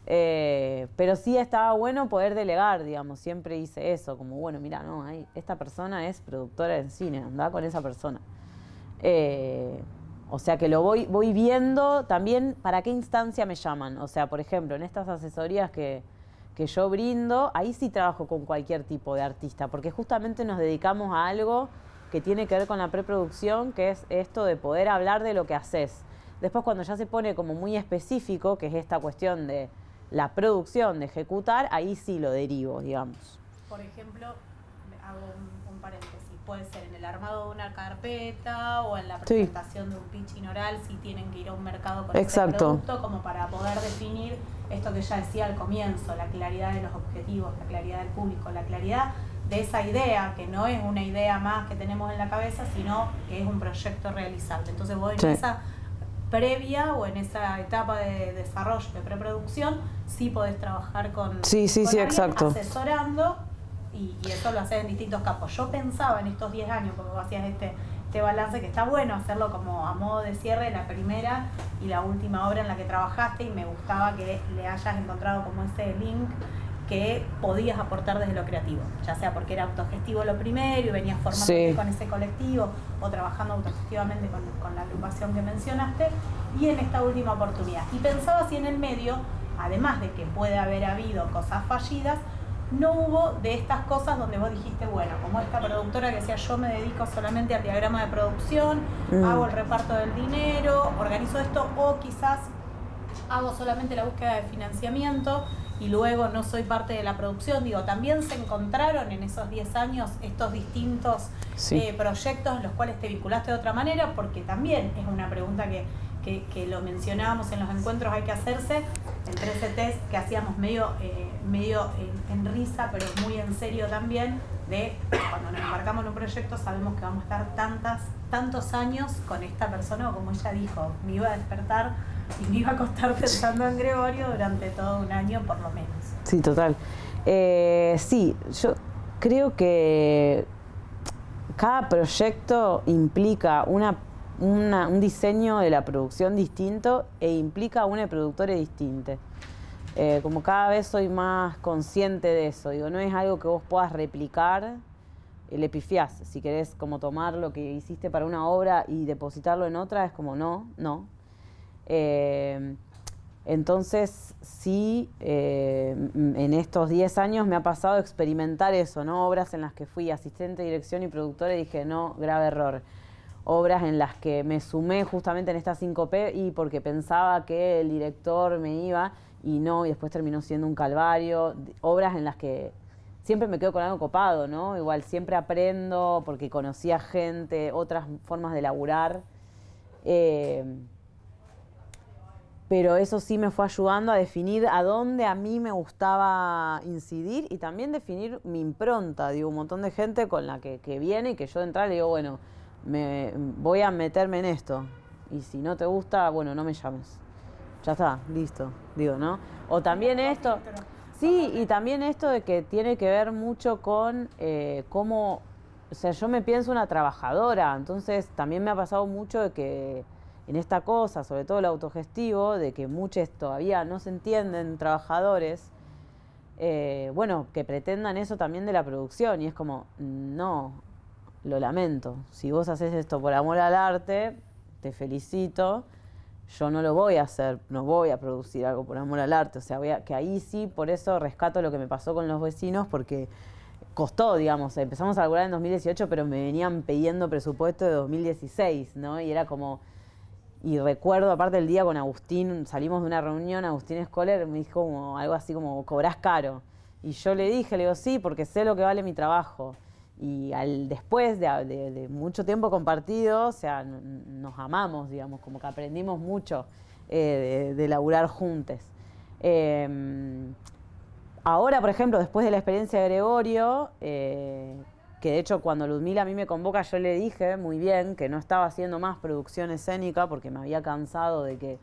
Pero sí estaba bueno poder delegar, digamos, siempre hice eso, como, bueno, mira, no, esta persona es productora en cine, andá con esa persona. O sea que lo voy viendo también para qué instancia me llaman. O sea, por ejemplo, en estas asesorías que yo brindo, ahí sí trabajo con cualquier tipo de artista, porque justamente nos dedicamos a algo que tiene que ver con la preproducción, que es esto de poder hablar de lo que haces. Después, cuando ya se pone como muy específico, que es esta cuestión de la producción, de ejecutar, ahí sí lo derivo, digamos. Por ejemplo, hago un paréntesis, puede ser en el armado de una carpeta o en la presentación de un pitching oral, si tienen que ir a un mercado con ese producto, como para poder definir esto que ya decía al comienzo, la claridad de los objetivos, la claridad del público, la claridad de esa idea, que no es una idea más que tenemos en la cabeza, sino que es un proyecto realizable. Entonces vos en esa previa o en esa etapa de desarrollo, de preproducción, sí podés trabajar con alguien, exacto, asesorando, y eso lo haces en distintos campos. Yo pensaba en estos 10 años, porque vos hacías este balance que está bueno hacerlo como a modo de cierre, la primera y la última obra en la que trabajaste, y me gustaba que le hayas encontrado como ese link que podías aportar desde lo creativo, ya sea porque era autogestivo lo primero y venías formándote con ese colectivo o trabajando autogestivamente con la agrupación que mencionaste, y en esta última oportunidad. Y pensaba si en el medio, además de que puede haber habido cosas fallidas, no hubo de estas cosas donde vos dijiste, bueno, como esta productora que decía, yo me dedico solamente al diagrama de producción, hago el reparto del dinero, organizo esto, o quizás hago solamente la búsqueda de financiamiento y luego no soy parte de la producción. Digo, también se encontraron en esos 10 años estos distintos proyectos en los cuales te vinculaste de otra manera, porque también es una pregunta que lo mencionábamos en los encuentros, hay que hacerse, entre ese test que hacíamos medio en risa, pero muy en serio también, de cuando nos embarcamos en un proyecto sabemos que vamos a estar tantos años con esta persona, o como ella dijo, me iba a despertar y me iba a acostar pensando en Gregorio durante todo un año por lo menos. Sí, total. Sí, yo creo que cada proyecto implica un diseño de la producción distinto e implica una productora distinta. Como cada vez soy más consciente de eso, digo, no es algo que vos puedas replicar, le pifiás. Si querés como tomar lo que hiciste para una obra y depositarlo en otra, es como no. Entonces sí, en estos 10 años me ha pasado experimentar eso, ¿no? Obras en las que fui asistente de dirección y productora y dije, no, grave error. Obras en las que me sumé justamente en esta 5P y porque pensaba que el director me iba y no, y después terminó siendo un calvario. Obras en las que siempre me quedo con algo copado, ¿no? Igual siempre aprendo porque conocí a gente, otras formas de laburar. Pero eso sí me fue ayudando a definir a dónde a mí me gustaba incidir y también definir mi impronta. Digo, un montón de gente con la que viene y que yo de entrada le digo, bueno, voy a meterme en esto. Y si no te gusta, bueno, no me llames. Ya está, listo, digo, ¿no? O también esto... Sí, y también esto de que tiene que ver mucho con cómo... O sea, yo me pienso una trabajadora, entonces también me ha pasado mucho de que en esta cosa, sobre todo el autogestivo, de que muchos todavía no se entienden trabajadores, bueno, que pretendan eso también de la producción. Y es como, no, lo lamento. Si vos haces esto por amor al arte, te felicito. Yo no lo voy a hacer, no voy a producir algo por amor al arte. O sea, que ahí sí, por eso rescato lo que me pasó con los vecinos, porque costó, digamos. Empezamos a laburar en 2018, pero me venían pidiendo presupuesto de 2016, ¿no? Y era como... Y recuerdo, aparte del día con Agustín, salimos de una reunión, Agustín Scholler me dijo como, algo así como, cobrás caro. Y yo le digo, sí, porque sé lo que vale mi trabajo. Y después de mucho tiempo compartido, o sea, nos amamos, digamos, como que aprendimos mucho de laburar juntos. Ahora, por ejemplo, después de la experiencia de Gregorio, que de hecho cuando Ludmila a mí me convoca yo le dije muy bien que no estaba haciendo más producción escénica porque me había cansado de que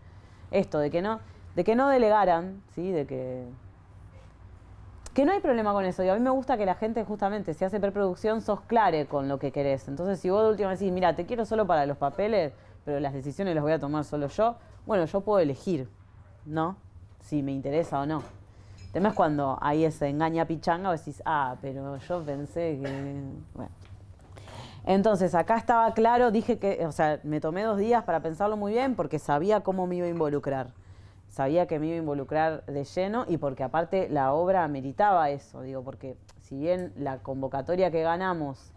no delegaran, ¿sí? De que no hay problema con eso. Y a mí me gusta que la gente justamente, si hace preproducción, sos clare con lo que querés. Entonces si vos de última decís, mira, te quiero solo para los papeles, pero las decisiones las voy a tomar solo yo, bueno, yo puedo elegir, ¿no? Si me interesa o no. El tema es cuando hay ese engaña pichanga, vos decís, pero yo pensé que... Bueno. Entonces, acá estaba claro, dije que, o sea, me tomé 2 días para pensarlo muy bien porque sabía cómo me iba a involucrar. Sabía que me iba a involucrar de lleno y porque aparte la obra ameritaba eso, digo, porque si bien la convocatoria que ganamos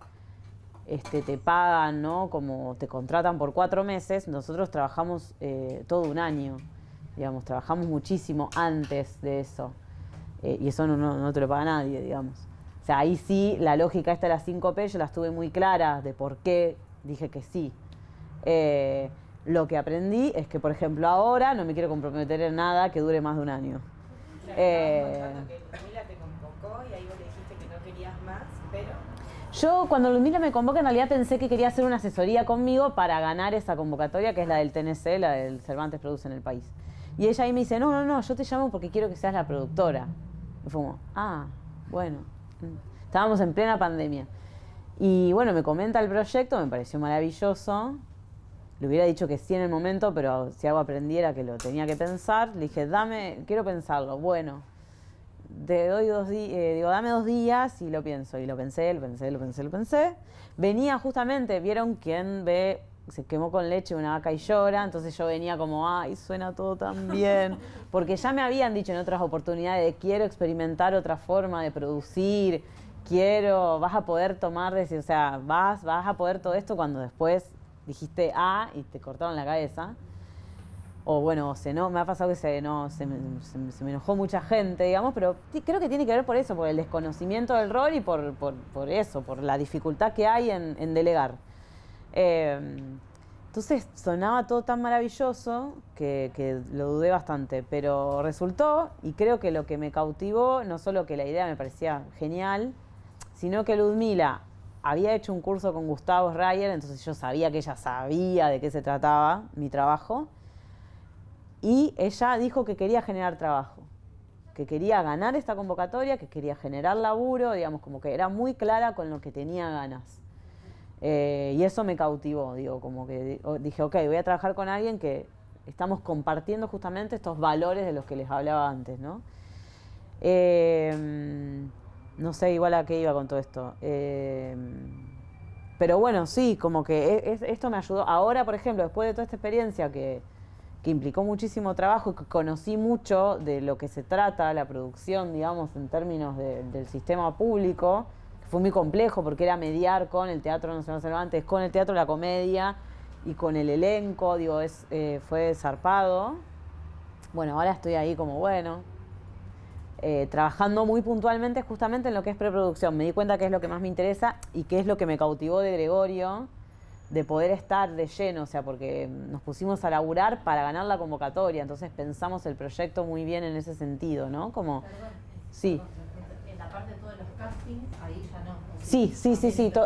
te pagan, ¿no? Como te contratan por 4 meses, nosotros trabajamos todo un año, digamos, trabajamos muchísimo antes de eso. Y eso no te lo paga nadie, digamos. O sea, ahí sí, la lógica esta de las 5P, yo las tuve muy claras de por qué dije que sí. Lo que aprendí es que, por ejemplo, ahora no me quiero comprometer en nada que dure más de un año. Claro, que Ludmila te convocó y ahí vos le dijiste que no querías más, pero... Yo, cuando Ludmila me convoca, en realidad pensé que quería hacer una asesoría conmigo para ganar esa convocatoria, que es la del TNC, la del Cervantes Produce en el País. Y ella ahí me dice, no, yo te llamo porque quiero que seas la productora. Y fue como, bueno. Estábamos en plena pandemia. Y bueno, me comenta el proyecto, me pareció maravilloso. Le hubiera dicho que sí en el momento, pero si algo aprendiera que lo tenía que pensar, le dije, quiero pensarlo. Bueno, te doy 2 días, digo, dame 2 días y lo pienso. Y lo pensé. Venía justamente, vieron quién ve, se quemó con leche una vaca y llora, entonces yo venía como, ay, suena todo tan bien. Porque ya me habían dicho en otras oportunidades de quiero experimentar otra forma de producir, vas a poder tomar, o sea, vas a poder todo esto cuando después dijiste y te cortaron la cabeza. O bueno, me ha pasado que se me enojó mucha gente, digamos, pero creo que tiene que ver por eso, por el desconocimiento del rol y por eso, por la dificultad que hay en delegar. Entonces sonaba todo tan maravilloso que lo dudé bastante, pero resultó, y creo que lo que me cautivó, no solo que la idea me parecía genial, sino que Ludmila había hecho un curso con Gustavo Schreier, entonces yo sabía que ella sabía de qué se trataba mi trabajo, y ella dijo que quería generar trabajo, que quería ganar esta convocatoria, que quería generar laburo, digamos, como que era muy clara con lo que tenía ganas. Y eso me cautivó, digo, como que dije, ok, voy a trabajar con alguien que estamos compartiendo justamente estos valores de los que les hablaba antes, ¿no? No sé igual a qué iba con todo esto. Pero bueno, sí, como que esto me ayudó. Ahora, por ejemplo, después de toda esta experiencia que implicó muchísimo trabajo, que conocí mucho de lo que se trata la producción, digamos, en términos del sistema público, que fue muy complejo porque era mediar con el Teatro Nacional Cervantes, con el Teatro de la Comedia y con el elenco, digo, fue zarpado. Bueno, ahora estoy ahí como, bueno, trabajando muy puntualmente justamente en lo que es preproducción. Me di cuenta que es lo que más me interesa y que es lo que me cautivó de Gregorio, de poder estar de lleno, o sea, porque nos pusimos a laburar para ganar la convocatoria, entonces pensamos el proyecto muy bien en ese sentido, ¿no? Como, sí. En la parte de todos los castings, ahí ya no. Sí.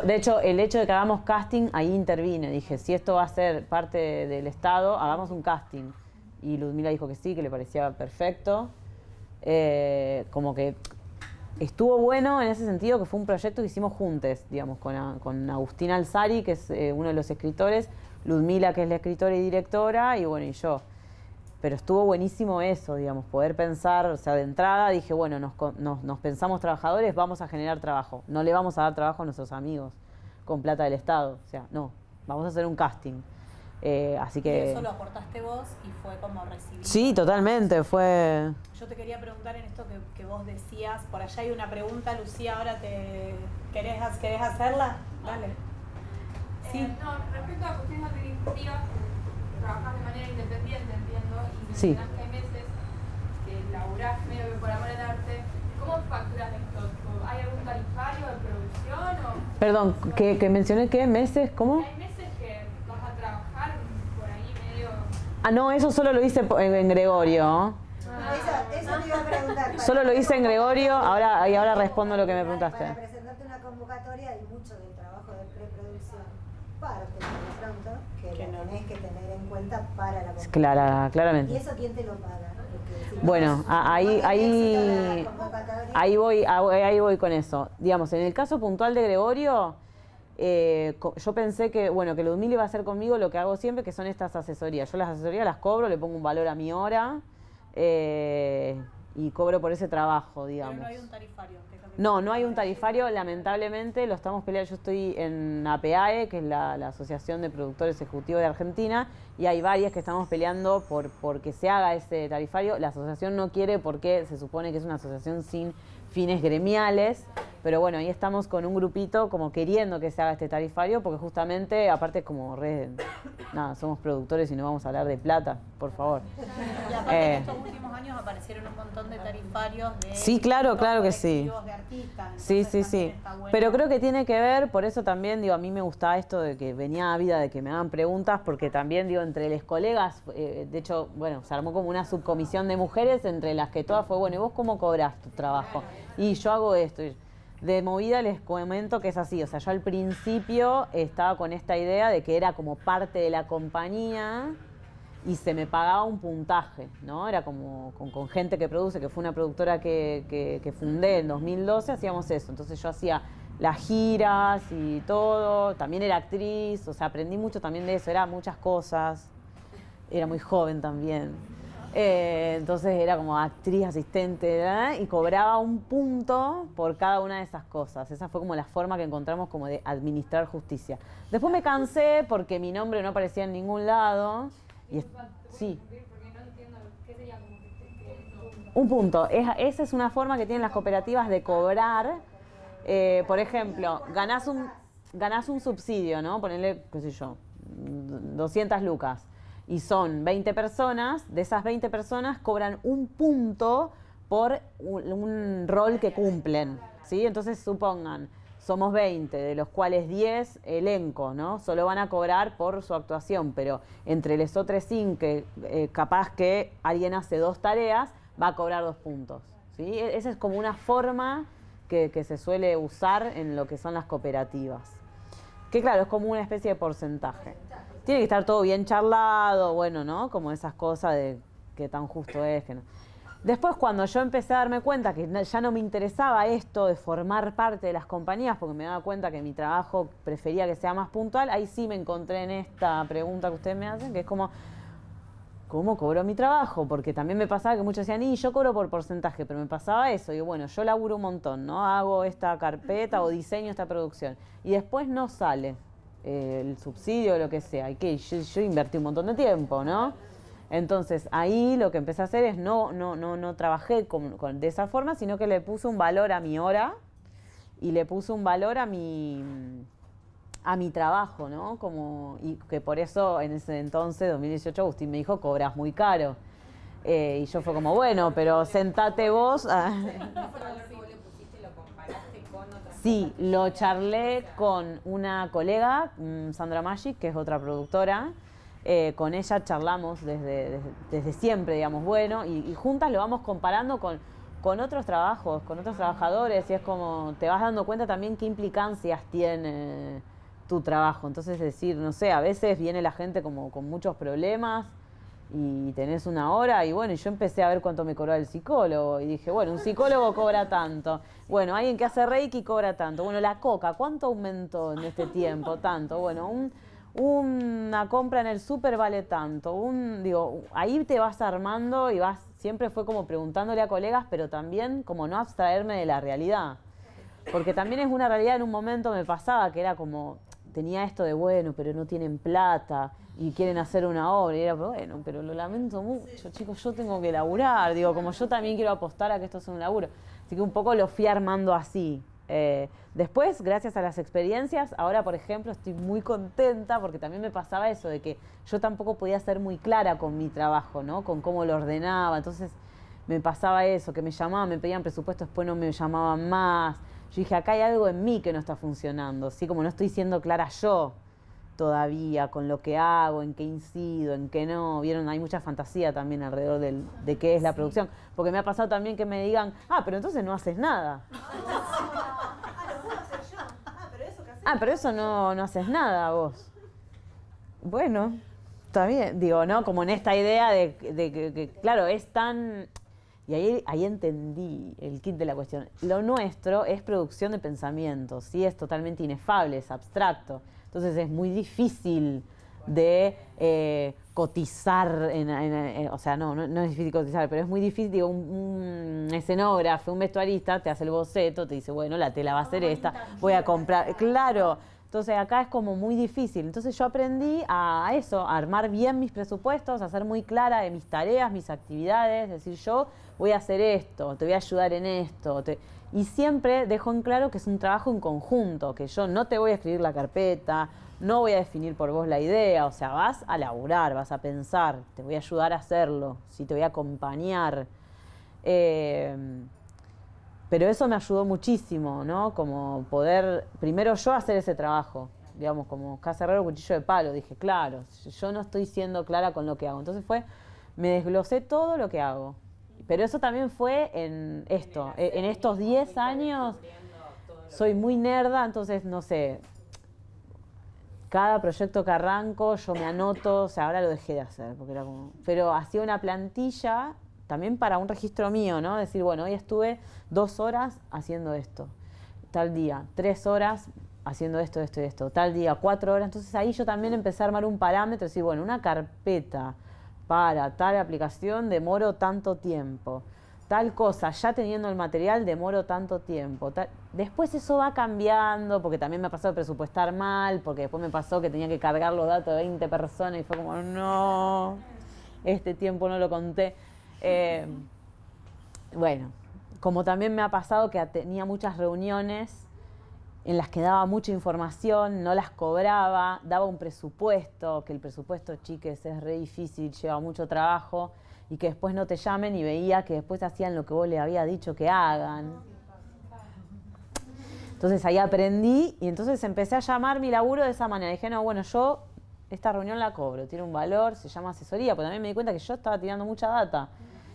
De hecho, el hecho de que hagamos casting, ahí intervine. Dije, si esto va a ser parte del Estado, hagamos un casting. Y Ludmila dijo que sí, que le parecía perfecto. Como que estuvo bueno en ese sentido, que fue un proyecto que hicimos juntos, digamos, con Agustín Alzari, que es uno de los escritores, Ludmila, que es la escritora y directora, y bueno, y yo. Pero estuvo buenísimo eso, digamos, poder pensar, o sea, de entrada dije, bueno, nos pensamos trabajadores, vamos a generar trabajo. No le vamos a dar trabajo a nuestros amigos con plata del Estado, o sea, no, vamos a hacer un casting. Así que... Y eso lo aportaste vos y fue como recibido. Sí, totalmente, fue... Yo te quería preguntar en esto que vos decías, por allá hay una pregunta, Lucía, ahora ¿querés hacerla? Dale. Sí. No, respecto a cuestiones administrativas, trabajás de manera independiente, entiendo, y Sí. mencionás que hay meses que laburás medio que por amor al arte. ¿Cómo facturas esto? ¿Hay algún tarifario de producción? Perdón, que mencioné que meses, ¿cómo? Hay meses que vas a trabajar por ahí medio... No, eso solo lo hice en Gregorio. Eso te iba a preguntar. Solo lo hice en Gregorio, ahora respondo lo que me preguntaste. Para presentarte una convocatoria hay mucho del trabajo de preproducción. Parte, por lo pronto, que lo tenés que tener en cuenta para la convocatoria. Claramente. ¿Y eso quién te lo paga? Porque si Bueno, no, ahí voy con eso. Digamos, en el caso puntual de Gregorio, yo pensé que Ludmila iba a hacer conmigo lo que hago siempre, que son estas asesorías. Yo las asesorías las cobro, le pongo un valor a mi hora y cobro por ese trabajo, digamos. Pero no hay un tarifario. No hay un tarifario, lamentablemente lo estamos peleando. Yo estoy en APAE, que es la Asociación de Productores Ejecutivos de Argentina, y hay varias que estamos peleando por que se haga ese tarifario. La asociación no quiere porque se supone que es una asociación sin fines gremiales, pero bueno, ahí estamos con un grupito como queriendo que se haga este tarifario, porque justamente, aparte es como somos productores y no vamos a hablar de plata, por favor. Y aparte en estos últimos años aparecieron un montón de tarifarios de... Sí, claro que sí. De artistas, Sí. bueno. Pero creo que tiene que ver, por eso también, digo, a mí me gustaba esto de que venía a vida de que me hagan preguntas, porque también, digo, entre los colegas, de hecho, bueno, se armó como una subcomisión de mujeres, entre las que todas fue, bueno, ¿y vos cómo cobrás tu trabajo? Y yo hago esto. De movida les comento que es así, o sea, yo al principio estaba con esta idea de que era como parte de la compañía y se me pagaba un puntaje, ¿no? Era como con gente que produce, que fue una productora que fundé en 2012, hacíamos eso. Entonces yo hacía las giras y todo. También era actriz, o sea, aprendí mucho también de eso, era muchas cosas. Era muy joven también. Entonces era como actriz, asistente, ¿verdad? Y cobraba un punto por cada una de esas cosas. Esa fue como la forma que encontramos como de administrar justicia. Después me cansé porque mi nombre no aparecía en ningún lado. Sí. Porque no entiendo qué sería como que Un punto. Esa es una forma que tienen las cooperativas de cobrar. Por ejemplo, ganás un subsidio, ¿no? Ponele, qué sé yo, 200 lucas. Y son 20 personas, de esas 20 personas cobran un punto por un rol que cumplen, ¿sí? Entonces supongan, somos 20, de los cuales 10 elenco, ¿no? Solo van a cobrar por su actuación, pero entre los otros 5, capaz que alguien hace 2 tareas, va a cobrar 2 puntos, ¿sí? Esa es como una forma que se suele usar en lo que son las cooperativas. Que claro, es como una especie de porcentaje. Tiene que estar todo bien charlado, bueno, ¿no? Como esas cosas de qué tan justo es, que no. Después, cuando yo empecé a darme cuenta que ya no me interesaba esto de formar parte de las compañías, porque me daba cuenta que mi trabajo prefería que sea más puntual, ahí sí me encontré en esta pregunta que ustedes me hacen, que es como, ¿cómo cobro mi trabajo? Porque también me pasaba que muchos decían, y yo cobro por porcentaje, pero me pasaba eso. Digo, bueno, yo laburo un montón, ¿no? Hago esta carpeta o diseño esta producción. Y después no sale el subsidio o lo que sea. Y que yo invertí un montón de tiempo, ¿no? Entonces, ahí lo que empecé a hacer es no trabajé de esa forma, sino que le puse un valor a mi hora y le puse un valor a mi trabajo, ¿no? Y que por eso en ese entonces, 2018, Agustín me dijo, cobras muy caro. Y yo fue como, bueno, pero sentate vos. Sí, lo charlé con una colega, Sandra Magic, que es otra productora. Con ella charlamos desde siempre, digamos, bueno, y juntas lo vamos comparando con otros trabajos, con otros trabajadores, y es como te vas dando cuenta también qué implicancias tiene tu trabajo. Entonces, es decir, no sé, a veces viene la gente como con muchos problemas y tenés una hora, y bueno, y yo empecé a ver cuánto me cobraba el psicólogo, y dije, bueno, un psicólogo cobra tanto, bueno, alguien que hace Reiki cobra tanto, bueno, la coca, ¿cuánto aumentó en este tiempo? Tanto, bueno, una compra en el súper vale tanto, ahí te vas armando y siempre fue como preguntándole a colegas, pero también como no abstraerme de la realidad, porque también es una realidad. En un momento me pasaba que era como, tenía esto de, bueno, pero no tienen plata y quieren hacer una obra, y era, bueno, pero lo lamento mucho, chicos, yo tengo que laburar, como yo también quiero apostar a que esto sea un laburo, así que un poco lo fui armando así. Después, gracias a las experiencias, ahora, por ejemplo, estoy muy contenta porque también me pasaba eso de que yo tampoco podía ser muy clara con mi trabajo, ¿no? Con cómo lo ordenaba. Entonces me pasaba eso, que me llamaban, me pedían presupuesto, después no me llamaban más. Yo dije, acá hay algo en mí que no está funcionando, ¿sí? Como no estoy siendo clara yo todavía con lo que hago, en qué incido, en qué no. Vieron, hay mucha fantasía también alrededor de qué es la producción. Porque me ha pasado también que me digan, pero entonces no haces nada. Pero eso no haces nada vos. Bueno, está bien. ¿No? Como en esta idea de que claro, es tan... Y ahí entendí el kit de la cuestión. Lo nuestro es producción de pensamiento, ¿sí? Es totalmente inefable, es abstracto. Entonces es muy difícil de cotizar, o sea, no es difícil cotizar, pero es muy difícil, un escenógrafo, un vestuarista te hace el boceto, te dice, bueno, la tela va a ser esta, voy a comprar, claro. Entonces acá es como muy difícil. Entonces yo aprendí a eso, a armar bien mis presupuestos, a ser muy clara de mis tareas, mis actividades, decir yo voy a hacer esto, te voy a ayudar en esto. Y siempre dejo en claro que es un trabajo en conjunto, que yo no te voy a escribir la carpeta, no voy a definir por vos la idea, o sea, vas a laburar, vas a pensar, te voy a ayudar a hacerlo, ¿sí? Te voy a acompañar. Pero eso me ayudó muchísimo, ¿no? Como poder, primero yo hacer ese trabajo, digamos, como casa herrero, cuchillo de palo. Dije, claro, yo no estoy siendo clara con lo que hago. Entonces me desglosé todo lo que hago. Pero eso también fue en esto, en estos 10 años, soy muy nerda, entonces, no sé, cada proyecto que arranco yo me anoto, o sea, ahora lo dejé de hacer, porque era como, pero hacía una plantilla también para un registro mío, ¿no? Decir, bueno, hoy estuve 2 horas haciendo esto. tal día, 3 horas haciendo esto, esto y esto, tal día, 4 horas. Entonces ahí yo también empecé a armar un parámetro, decir, bueno, una carpeta para tal aplicación demoro tanto tiempo, tal cosa, ya teniendo el material demoro tanto tiempo. Después eso va cambiando, porque también me pasó de presupuestar mal, porque después me pasó que tenía que cargar los datos de 20 personas y fue como, no, este tiempo no lo conté. Bueno, como también me ha pasado que tenía muchas reuniones en las que daba mucha información, no las cobraba, daba un presupuesto, que el presupuesto, chiques, es re difícil, lleva mucho trabajo, y que después no te llamen y veía que después hacían lo que vos le había dicho que hagan. Entonces ahí aprendí y entonces empecé a llamar mi laburo de esa manera. Dije, no, bueno, yo esta reunión la cobro, tiene un valor, se llama asesoría, pero también me di cuenta que yo estaba tirando mucha data.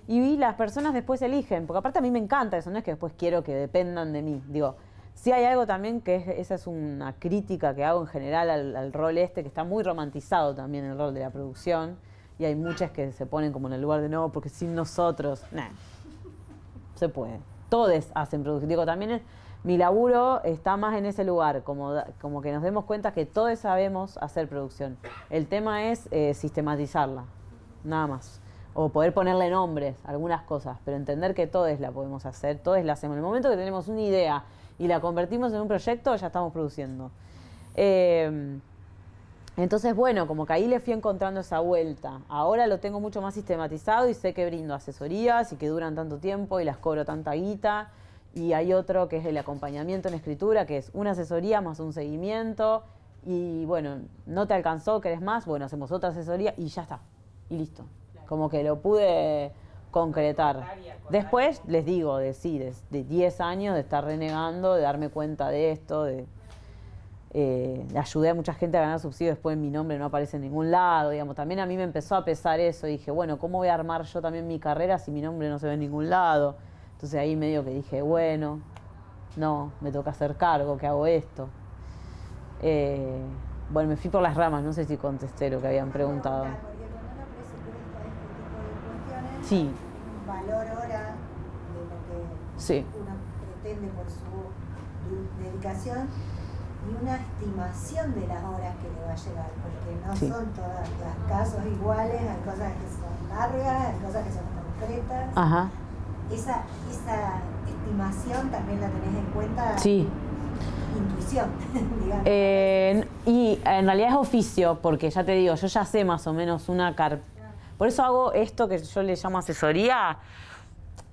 Y las personas después eligen, porque aparte a mí me encanta eso, no es que después quiero que dependan de mí. Digo, sí hay algo también que esa es una crítica que hago en general al rol que está muy romantizado también el rol de la producción, y hay muchas que se ponen como en el lugar de no, porque sin nosotros, se puede. Todos hacen producción. Digo, también mi laburo está más en ese lugar, como que nos demos cuenta que todos sabemos hacer producción. El tema es sistematizarla, nada más. O poder ponerle nombres a algunas cosas, pero entender que todos la podemos hacer, todos la hacemos. En el momento que tenemos una idea y la convertimos en un proyecto, ya estamos produciendo. Entonces, bueno, como que ahí le fui encontrando esa vuelta. Ahora lo tengo mucho más sistematizado y sé que brindo asesorías y que duran tanto tiempo y las cobro tanta guita. Y hay otro que es el acompañamiento en escritura, que es una asesoría más un seguimiento. Y bueno, no te alcanzó, querés más, bueno, hacemos otra asesoría y ya está. Y listo. Como que lo pude concretar. Después, les digo, de 10 años de estar renegando, de darme cuenta de esto, ayudé a mucha gente a ganar subsidios, después mi nombre no aparece en ningún lado, digamos. También a mí me empezó a pesar eso, y dije, bueno, ¿cómo voy a armar yo también mi carrera si mi nombre no se ve en ningún lado? Entonces ahí medio que dije, bueno, no, me toca hacer cargo, que hago esto. Bueno, me fui por las ramas, no sé si contesté lo que habían preguntado. Sí. Un valor hora de lo que sí. uno pretende por su dedicación y una estimación de las horas que le va a llevar, porque no son todas los casos iguales, hay cosas que son largas, hay cosas que son concretas. Ajá. Esa estimación también la tenés en cuenta. Sí. Intuición, digamos. Y en realidad es oficio, porque ya te digo, yo ya sé más o menos una carpeta. Por eso hago esto que yo le llamo asesoría,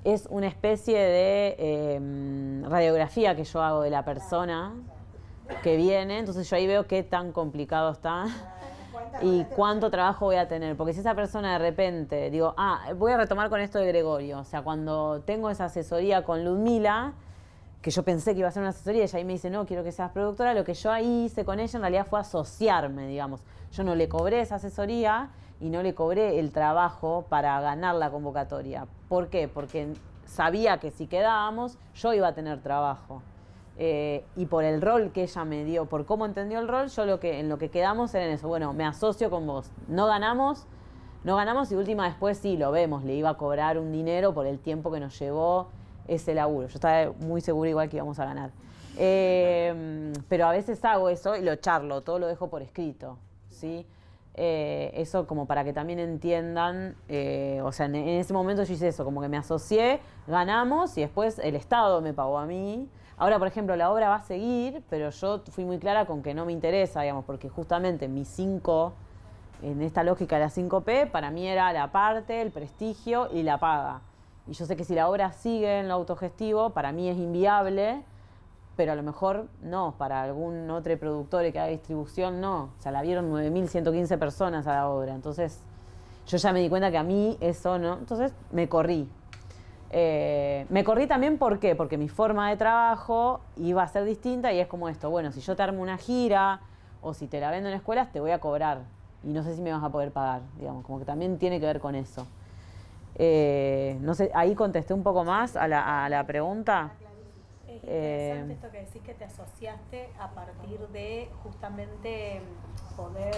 es una especie de radiografía que yo hago de la persona que viene, entonces yo ahí veo qué tan complicado está y cuánto trabajo voy a tener, porque si esa persona de repente, digo, voy a retomar con esto de Gregorio, o sea, cuando tengo esa asesoría con Ludmila, que yo pensé que iba a ser una asesoría, ella ahí me dice, no, quiero que seas productora, lo que yo ahí hice con ella en realidad fue asociarme, digamos, yo no le cobré esa asesoría y no le cobré el trabajo para ganar la convocatoria. ¿Por qué? Porque sabía que si quedábamos, yo iba a tener trabajo. Y por el rol que ella me dio, por cómo entendió el rol, yo en lo que quedamos era en eso. Bueno, me asocio con vos. No ganamos y última después sí, lo vemos. Le iba a cobrar un dinero por el tiempo que nos llevó ese laburo. Yo estaba muy segura igual que íbamos a ganar. Pero a veces hago eso y lo charlo, todo lo dejo por escrito, ¿sí? Eso como para que también entiendan, o sea, en ese momento yo hice eso, como que me asocié, ganamos y después el Estado me pagó a mí. Ahora, por ejemplo, la obra va a seguir, pero yo fui muy clara con que no me interesa, digamos, porque justamente mis 5, en esta lógica de la 5P, para mí era la parte, el prestigio y la paga. Y yo sé que si la obra sigue en lo autogestivo, para mí es inviable, pero a lo mejor no, para algún otro productor que haga distribución no. O sea, la vieron 9.115 personas a la obra. Entonces, yo ya me di cuenta que a mí eso no. Entonces, me corrí. Me corrí también, ¿por qué? Porque mi forma de trabajo iba a ser distinta y es como esto. Bueno, si yo te armo una gira o si te la vendo en escuelas, te voy a cobrar. Y no sé si me vas a poder pagar, digamos. Como que también tiene que ver con eso. No sé, ahí contesté un poco más a la pregunta. Es interesante esto que decís, que te asociaste a partir de justamente poder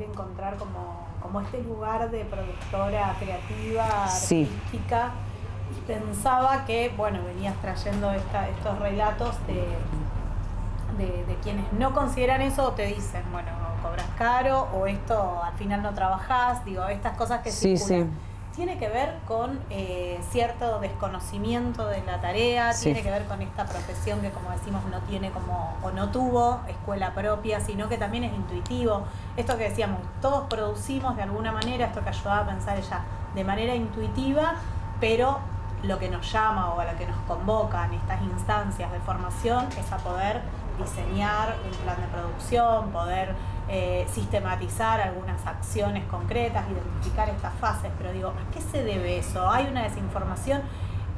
encontrar como este lugar de productora creativa, artística, Y pensaba que, bueno, venías trayendo estos relatos de quienes no consideran eso o te dicen, bueno, cobras caro o esto al final no trabajás, digo, estas cosas que circulan. Tiene que ver con cierto desconocimiento de la tarea, tiene que ver con esta profesión que, como decimos, no tiene o no tuvo escuela propia, sino que también es intuitivo. Esto que decíamos, todos producimos de alguna manera, esto que ayudaba a pensar ella, de manera intuitiva, pero lo que nos llama o a lo que nos convoca en estas instancias de formación es a poder diseñar un plan de producción, poder sistematizar algunas acciones concretas, identificar estas fases, pero digo, ¿a qué se debe eso? ¿Hay una desinformación?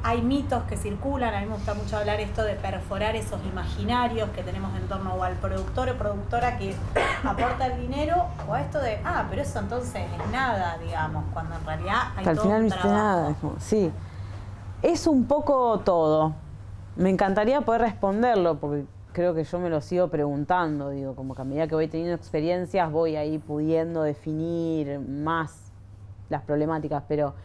Hay mitos que circulan, a mí me gusta mucho hablar esto de perforar esos imaginarios que tenemos en torno o al productor o productora que aporta el dinero, o a esto de, pero eso entonces es nada, digamos, cuando en realidad hay todo un trabajo. Nada. Sí, es un poco todo. Me encantaría poder responderlo, porque creo que yo me lo sigo preguntando, digo, como que a medida que voy teniendo experiencias voy ahí pudiendo definir más las problemáticas, pero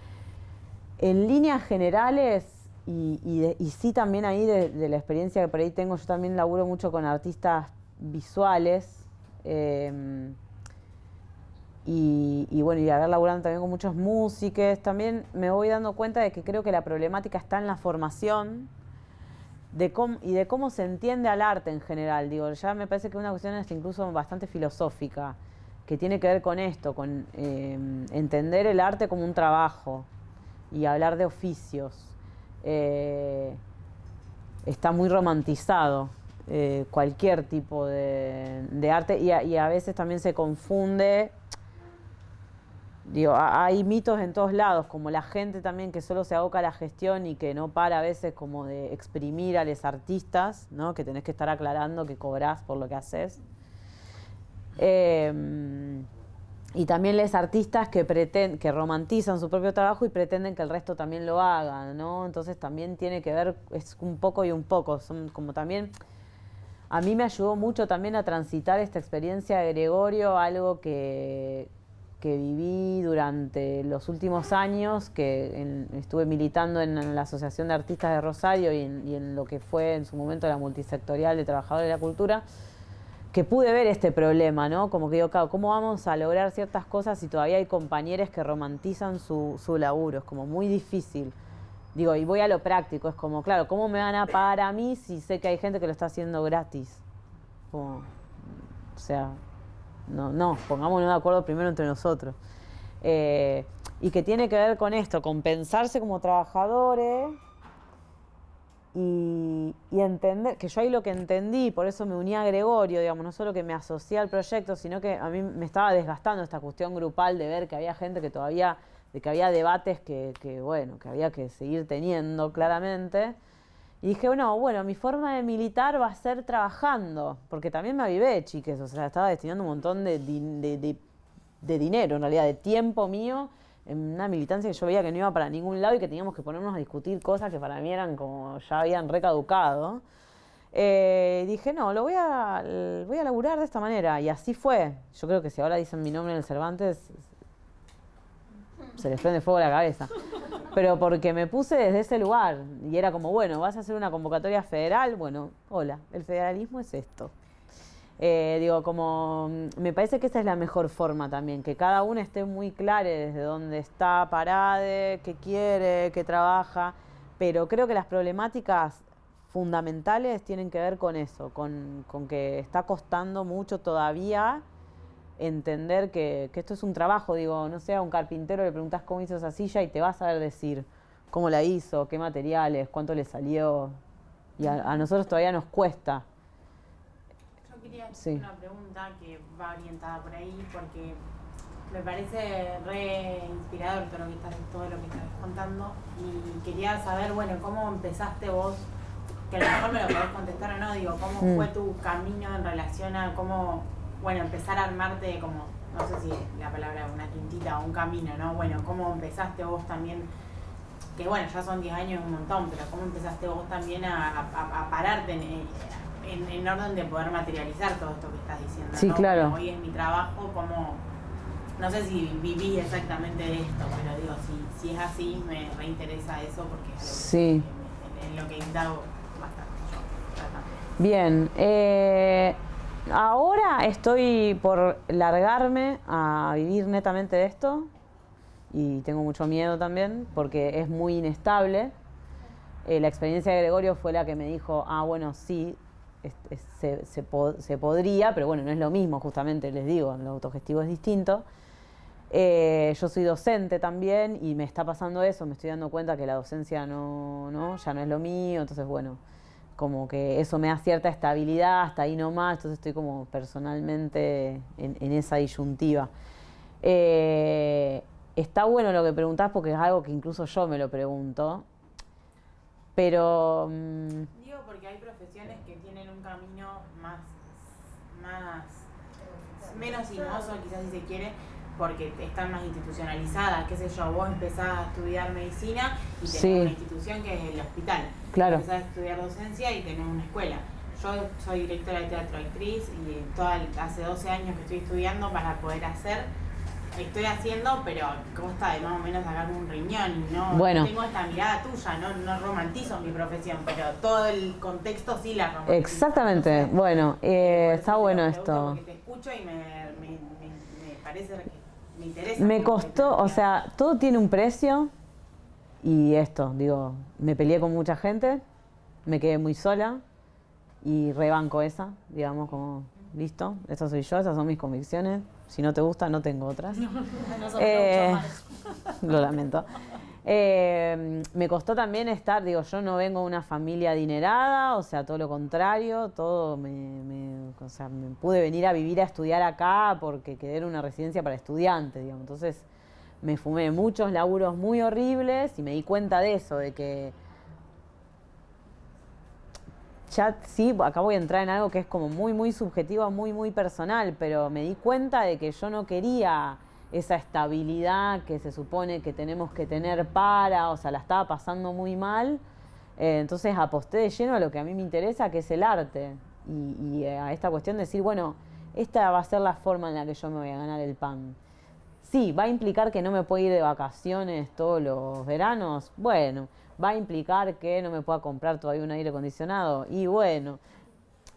en líneas generales, y sí también ahí de la experiencia que por ahí tengo, yo también laburo mucho con artistas visuales, y bueno, y haber laburado también con muchos músicos, también me voy dando cuenta de que creo que la problemática está en la formación, de cómo se entiende al arte en general. Digo, ya me parece que es una cuestión hasta incluso bastante filosófica, que tiene que ver con esto, con entender el arte como un trabajo y hablar de oficios. Está muy romantizado cualquier tipo de arte y a veces también se confunde. Digo, hay mitos en todos lados, como la gente también que solo se aboca a la gestión y que no para a veces como de exprimir a los artistas, ¿no? Que tenés que estar aclarando que cobrás por lo que haces. Y también los artistas que romantizan su propio trabajo y pretenden que el resto también lo hagan, ¿no? Entonces también tiene que ver, es un poco y un poco. Son como también, a mí me ayudó mucho también a transitar esta experiencia de Gregorio, algo que viví durante los últimos años, que estuve militando en la Asociación de Artistas de Rosario y en lo que fue en su momento la multisectorial de trabajadores de la cultura, que pude ver este problema, ¿no? Como que digo, claro, ¿cómo vamos a lograr ciertas cosas si todavía hay compañeros que romantizan su laburo? Es como muy difícil. Digo, y voy a lo práctico, es como, claro, ¿cómo me van a pagar a mí si sé que hay gente que lo está haciendo gratis? Como, o sea, no, pongámonos de acuerdo primero entre nosotros. Y que tiene que ver con esto, con pensarse como trabajadores y entender, que yo ahí lo que entendí, por eso me uní a Gregorio, digamos, no solo que me asocié al proyecto, sino que a mí me estaba desgastando esta cuestión grupal de ver que había gente que todavía, de que había debates que había que seguir teniendo claramente. Y dije, bueno, mi forma de militar va a ser trabajando, porque también me avivé, chiques, o sea, estaba destinando un montón de dinero, en realidad, de tiempo mío, en una militancia que yo veía que no iba para ningún lado y que teníamos que ponernos a discutir cosas que para mí eran como, ya habían recaducado. Dije, no, voy a laburar de esta manera, y así fue. Yo creo que si ahora dicen mi nombre en el Cervantes, se les prende fuego la cabeza. Pero porque me puse desde ese lugar y era como, bueno, vas a hacer una convocatoria federal, bueno, hola, el federalismo es esto. Digo, como, me parece que esa es la mejor forma también, que cada uno esté muy claro desde dónde está parado, qué quiere, qué trabaja, pero creo que las problemáticas fundamentales tienen que ver con eso, con que está costando mucho todavía entender que esto es un trabajo. Digo, no sé, a un carpintero le preguntás cómo hizo esa silla y te va a saber decir cómo la hizo, qué materiales, cuánto le salió, y a nosotros todavía nos cuesta. Yo quería hacer una pregunta que va orientada por ahí, porque me parece re inspirador todo lo que estás contando, y quería saber, bueno, cómo empezaste vos, que a lo mejor me lo podés contestar o no, digo, cómo fue tu camino en relación a cómo, bueno, empezar a armarte como, no sé si la palabra una quintita o un camino, ¿no? Bueno, cómo empezaste vos también, que bueno, ya son 10 años un montón, pero cómo empezaste vos también a pararte en orden de poder materializar todo esto que estás diciendo, sí, ¿no? Claro. Como hoy es mi trabajo, no sé si viví exactamente esto, pero digo, si es así, me reinteresa eso porque es algo Sí. en lo que indago bastante yo, tratando. Bien, ahora estoy por largarme a vivir netamente de esto y tengo mucho miedo también porque es muy inestable. La experiencia de Gregorio fue la que me dijo, bueno, sí, se podría, pero bueno, no es lo mismo, justamente les digo, lo autogestivo es distinto. Yo soy docente también y me está pasando eso, me estoy dando cuenta que la docencia ya no es lo mío, entonces bueno, como que eso me da cierta estabilidad, hasta ahí nomás, entonces estoy como personalmente en esa disyuntiva. Está bueno lo que preguntás porque es algo que incluso yo me lo pregunto, pero... Digo porque hay profesiones que tienen un camino menos sinuoso, quizás si se quiere, porque están más institucionalizadas, qué sé yo, vos empezás a estudiar medicina y tenés una institución que es el hospital. Claro. Empezás a estudiar docencia y tenés una escuela. Yo soy directora de teatro actriz y hace 12 años que estoy estudiando para poder estoy haciendo, pero consta de más o menos sacarme un riñón y no tengo esta mirada tuya, no romantizo mi profesión, pero todo el contexto sí la romantizo. Exactamente, entonces, bueno, está bueno esto. Porque te escucho y me parece que me interesa. Me costó, o sea, todo tiene un precio y esto, digo, me peleé con mucha gente, me quedé muy sola y rebanco esa, digamos, como, listo, esa soy yo, esas son mis convicciones. Si no te gusta, no tengo otras. Lo lamento. Me costó también digo, yo no vengo de una familia adinerada, o sea, todo lo contrario, o sea, me pude venir a vivir a estudiar acá porque quedé en una residencia para estudiantes, digamos. Entonces, me fumé muchos laburos muy horribles y me di cuenta de eso, de que ya sí, acá voy a entrar en algo que es como muy, muy subjetivo, muy, muy personal, pero me di cuenta de que yo no quería esa estabilidad que se supone que tenemos que tener o sea, la estaba pasando muy mal, entonces aposté de lleno a lo que a mí me interesa, que es el arte, y a esta cuestión de decir, bueno, esta va a ser la forma en la que yo me voy a ganar el pan. Sí, va a implicar que no me puedo ir de vacaciones todos los veranos, bueno, va a implicar que no me pueda comprar todavía un aire acondicionado. Y bueno,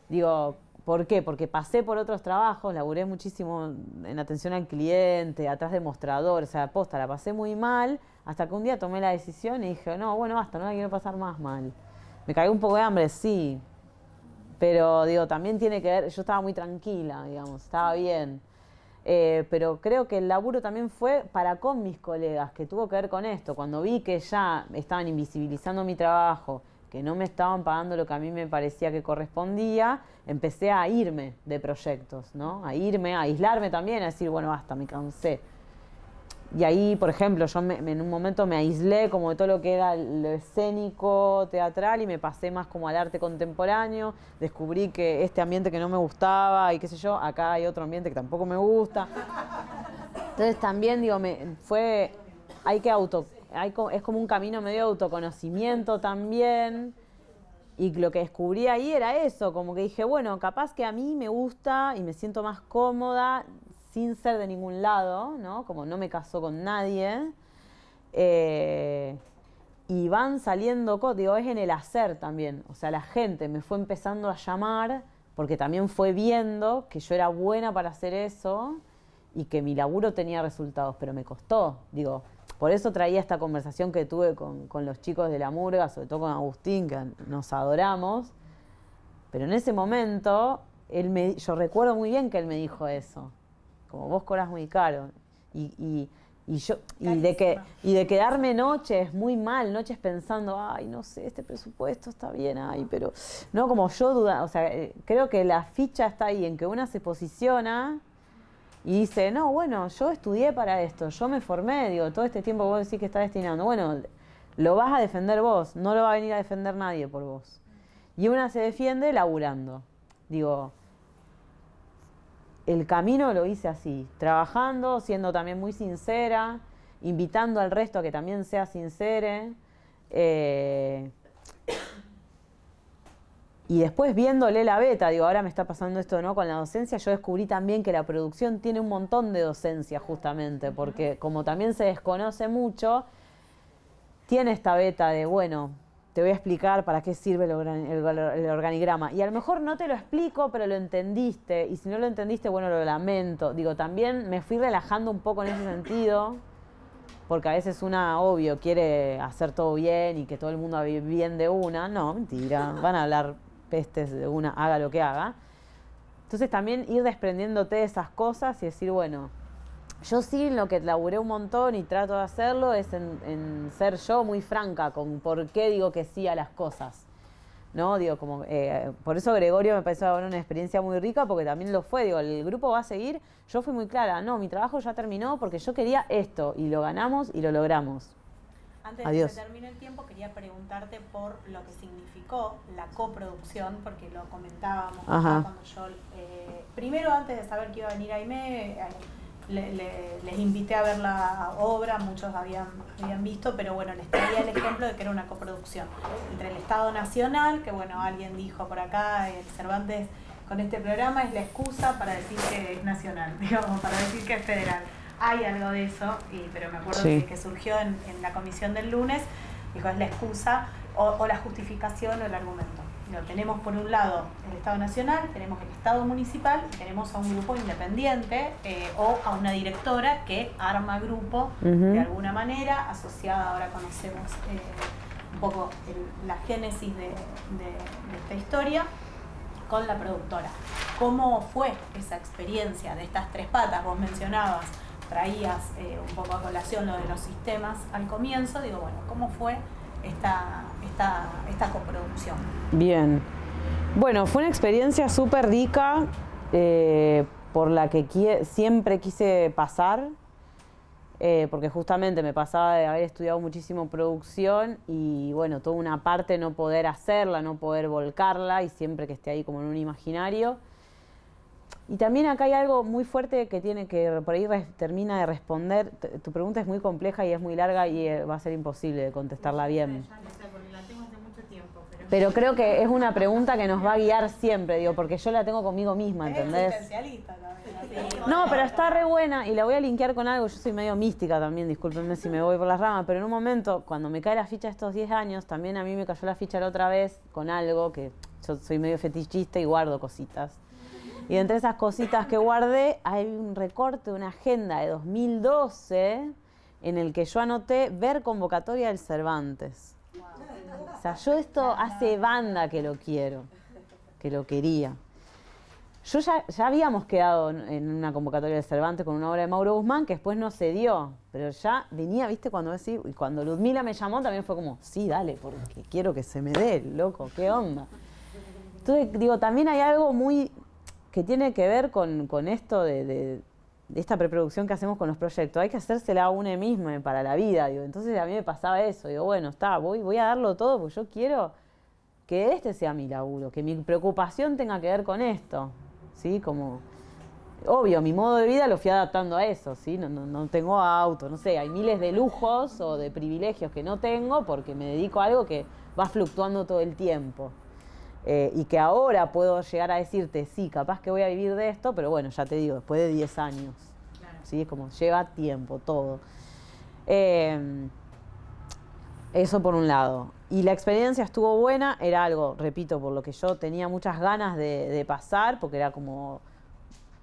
digo, ¿por qué? Porque pasé por otros trabajos, laburé muchísimo en atención al cliente, atrás de mostrador, o sea, posta, la pasé muy mal, hasta que un día tomé la decisión y dije, no, bueno, basta, no la quiero pasar más mal. Me caí un poco de hambre, sí, pero digo, también tiene que ver, yo estaba muy tranquila, digamos, estaba bien. Pero creo que el laburo también fue para con mis colegas, que tuvo que ver con esto. Cuando vi que ya estaban invisibilizando mi trabajo, que no me estaban pagando lo que a mí me parecía que correspondía, empecé a irme de proyectos, ¿no? A irme, a aislarme también, a decir, bueno, basta, me cansé. Y ahí, por ejemplo, yo en un momento me aislé como de todo lo que era lo escénico, teatral, y me pasé más como al arte contemporáneo. Descubrí que este ambiente que no me gustaba y qué sé yo, acá hay otro ambiente que tampoco me gusta. Entonces también, digo, es como un camino medio de autoconocimiento también. Y lo que descubrí ahí era eso, como que dije, bueno, capaz que a mí me gusta y me siento más cómoda sin ser de ningún lado, ¿no? Como no me casó con nadie. Y van saliendo cosas, digo, es en el hacer también. O sea, la gente me fue empezando a llamar porque también fue viendo que yo era buena para hacer eso y que mi laburo tenía resultados, pero me costó. Digo, por eso traía esta conversación que tuve con los chicos de la Murga, sobre todo con Agustín, que nos adoramos. Pero en ese momento, yo recuerdo muy bien que él me dijo eso. Como vos cobras muy caro. Y de quedarme noches muy mal, noches pensando, ay, no sé, este presupuesto está bien, ay, pero no, como yo duda, o sea, creo que la ficha está ahí en que una se posiciona y dice, no, bueno, yo estudié para esto, yo me formé, digo, todo este tiempo vos decís que está destinando, bueno, lo vas a defender vos, no lo va a venir a defender nadie por vos. Y una se defiende laburando, digo, el camino lo hice así, trabajando, siendo también muy sincera, invitando al resto a que también sea sincere. Y después viéndole la beta, digo, ahora me está pasando esto, ¿no? Con la docencia, yo descubrí también que la producción tiene un montón de docencia justamente, porque como también se desconoce mucho, tiene esta beta de, bueno, te voy a explicar para qué sirve el organigrama. Y a lo mejor no te lo explico, pero lo entendiste. Y si no lo entendiste, bueno, lo lamento. Digo, también me fui relajando un poco en ese sentido, porque a veces una, obvio, quiere hacer todo bien y que todo el mundo haga bien de una. No, mentira, van a hablar pestes de una, haga lo que haga. Entonces también ir desprendiéndote de esas cosas y decir, bueno, yo sí en lo que laburé un montón y trato de hacerlo es en ser yo muy franca con por qué digo que sí a las cosas, ¿no? Digo, como, por eso Gregorio me pareció una experiencia muy rica porque también lo fue, digo, el grupo va a seguir, yo fui muy clara, no, mi trabajo ya terminó porque yo quería esto y lo ganamos y lo logramos. Antes de Adiós. que se termine el tiempo, quería preguntarte por lo que significó la coproducción, porque lo comentábamos cuando yo, primero antes de saber que iba a venir Aimé, les invité a ver la obra, muchos habían visto, pero bueno, les traía el ejemplo de que era una coproducción entre el Estado Nacional, que bueno, alguien dijo por acá, Cervantes con este programa es la excusa para decir que es nacional, digamos, para decir que es federal. Hay algo de eso, pero me acuerdo que surgió en la comisión del lunes, dijo, es la excusa o la justificación o el argumento. Tenemos por un lado el Estado Nacional, tenemos el Estado Municipal y tenemos a un grupo independiente o a una directora que arma grupo de alguna manera, asociada, ahora conocemos un poco la génesis de esta historia, con la productora. ¿Cómo fue esa experiencia de estas tres patas? Vos mencionabas, traías un poco a colación lo de los sistemas al comienzo, digo, bueno, ¿cómo fue esta coproducción? Bien. Bueno, fue una experiencia súper rica por la que siempre quise pasar, porque justamente me pasaba de haber estudiado muchísimo producción y bueno, toda una parte no poder hacerla, no poder volcarla y siempre que esté ahí como en un imaginario. Y también acá hay algo muy fuerte que tiene que, por ahí termina de responder. Tu pregunta es muy compleja y es muy larga y va a ser imposible de contestarla bien. Ya no sé, porque la tengo hace mucho tiempo. Pero creo que es una pregunta que nos va a guiar siempre, digo, porque yo la tengo conmigo misma, ¿entendés? Es existencialista también. No, pero está re buena y la voy a linkear con algo. Yo soy medio mística también, discúlpenme si me voy por las ramas, pero en un momento, cuando me cae la ficha estos 10 años, también a mí me cayó la ficha la otra vez con algo que yo soy medio fetichista y guardo cositas. Y entre esas cositas que guardé, hay un recorte de una agenda de 2012 en el que yo anoté ver convocatoria del Cervantes. Wow. O sea, yo esto hace banda que lo quiero, que lo quería. Yo ya habíamos quedado en una convocatoria del Cervantes con una obra de Mauro Guzmán que después no se dio, pero ya venía, ¿viste? Y cuando Ludmila me llamó también fue como, sí, dale, porque quiero que se me dé, loco, ¿qué onda? Entonces, digo, también hay algo muy que tiene que ver con esto de esta preproducción que hacemos con los proyectos. Hay que hacérsela a uno mismo para la vida, digo. Entonces a mí me pasaba eso. Digo, bueno, voy a darlo todo porque yo quiero que este sea mi laburo, que mi preocupación tenga que ver con esto, ¿sí? Como, obvio, mi modo de vida lo fui adaptando a eso, ¿sí? No tengo auto, no sé, hay miles de lujos o de privilegios que no tengo porque me dedico a algo que va fluctuando todo el tiempo. Y que ahora puedo llegar a decirte, sí, capaz que voy a vivir de esto, pero bueno, ya te digo, después de 10 años. Claro. ¿Sí? Es como, lleva tiempo, todo. Eso por un lado. Y la experiencia estuvo buena, era algo, repito, por lo que yo tenía muchas ganas de pasar, porque era como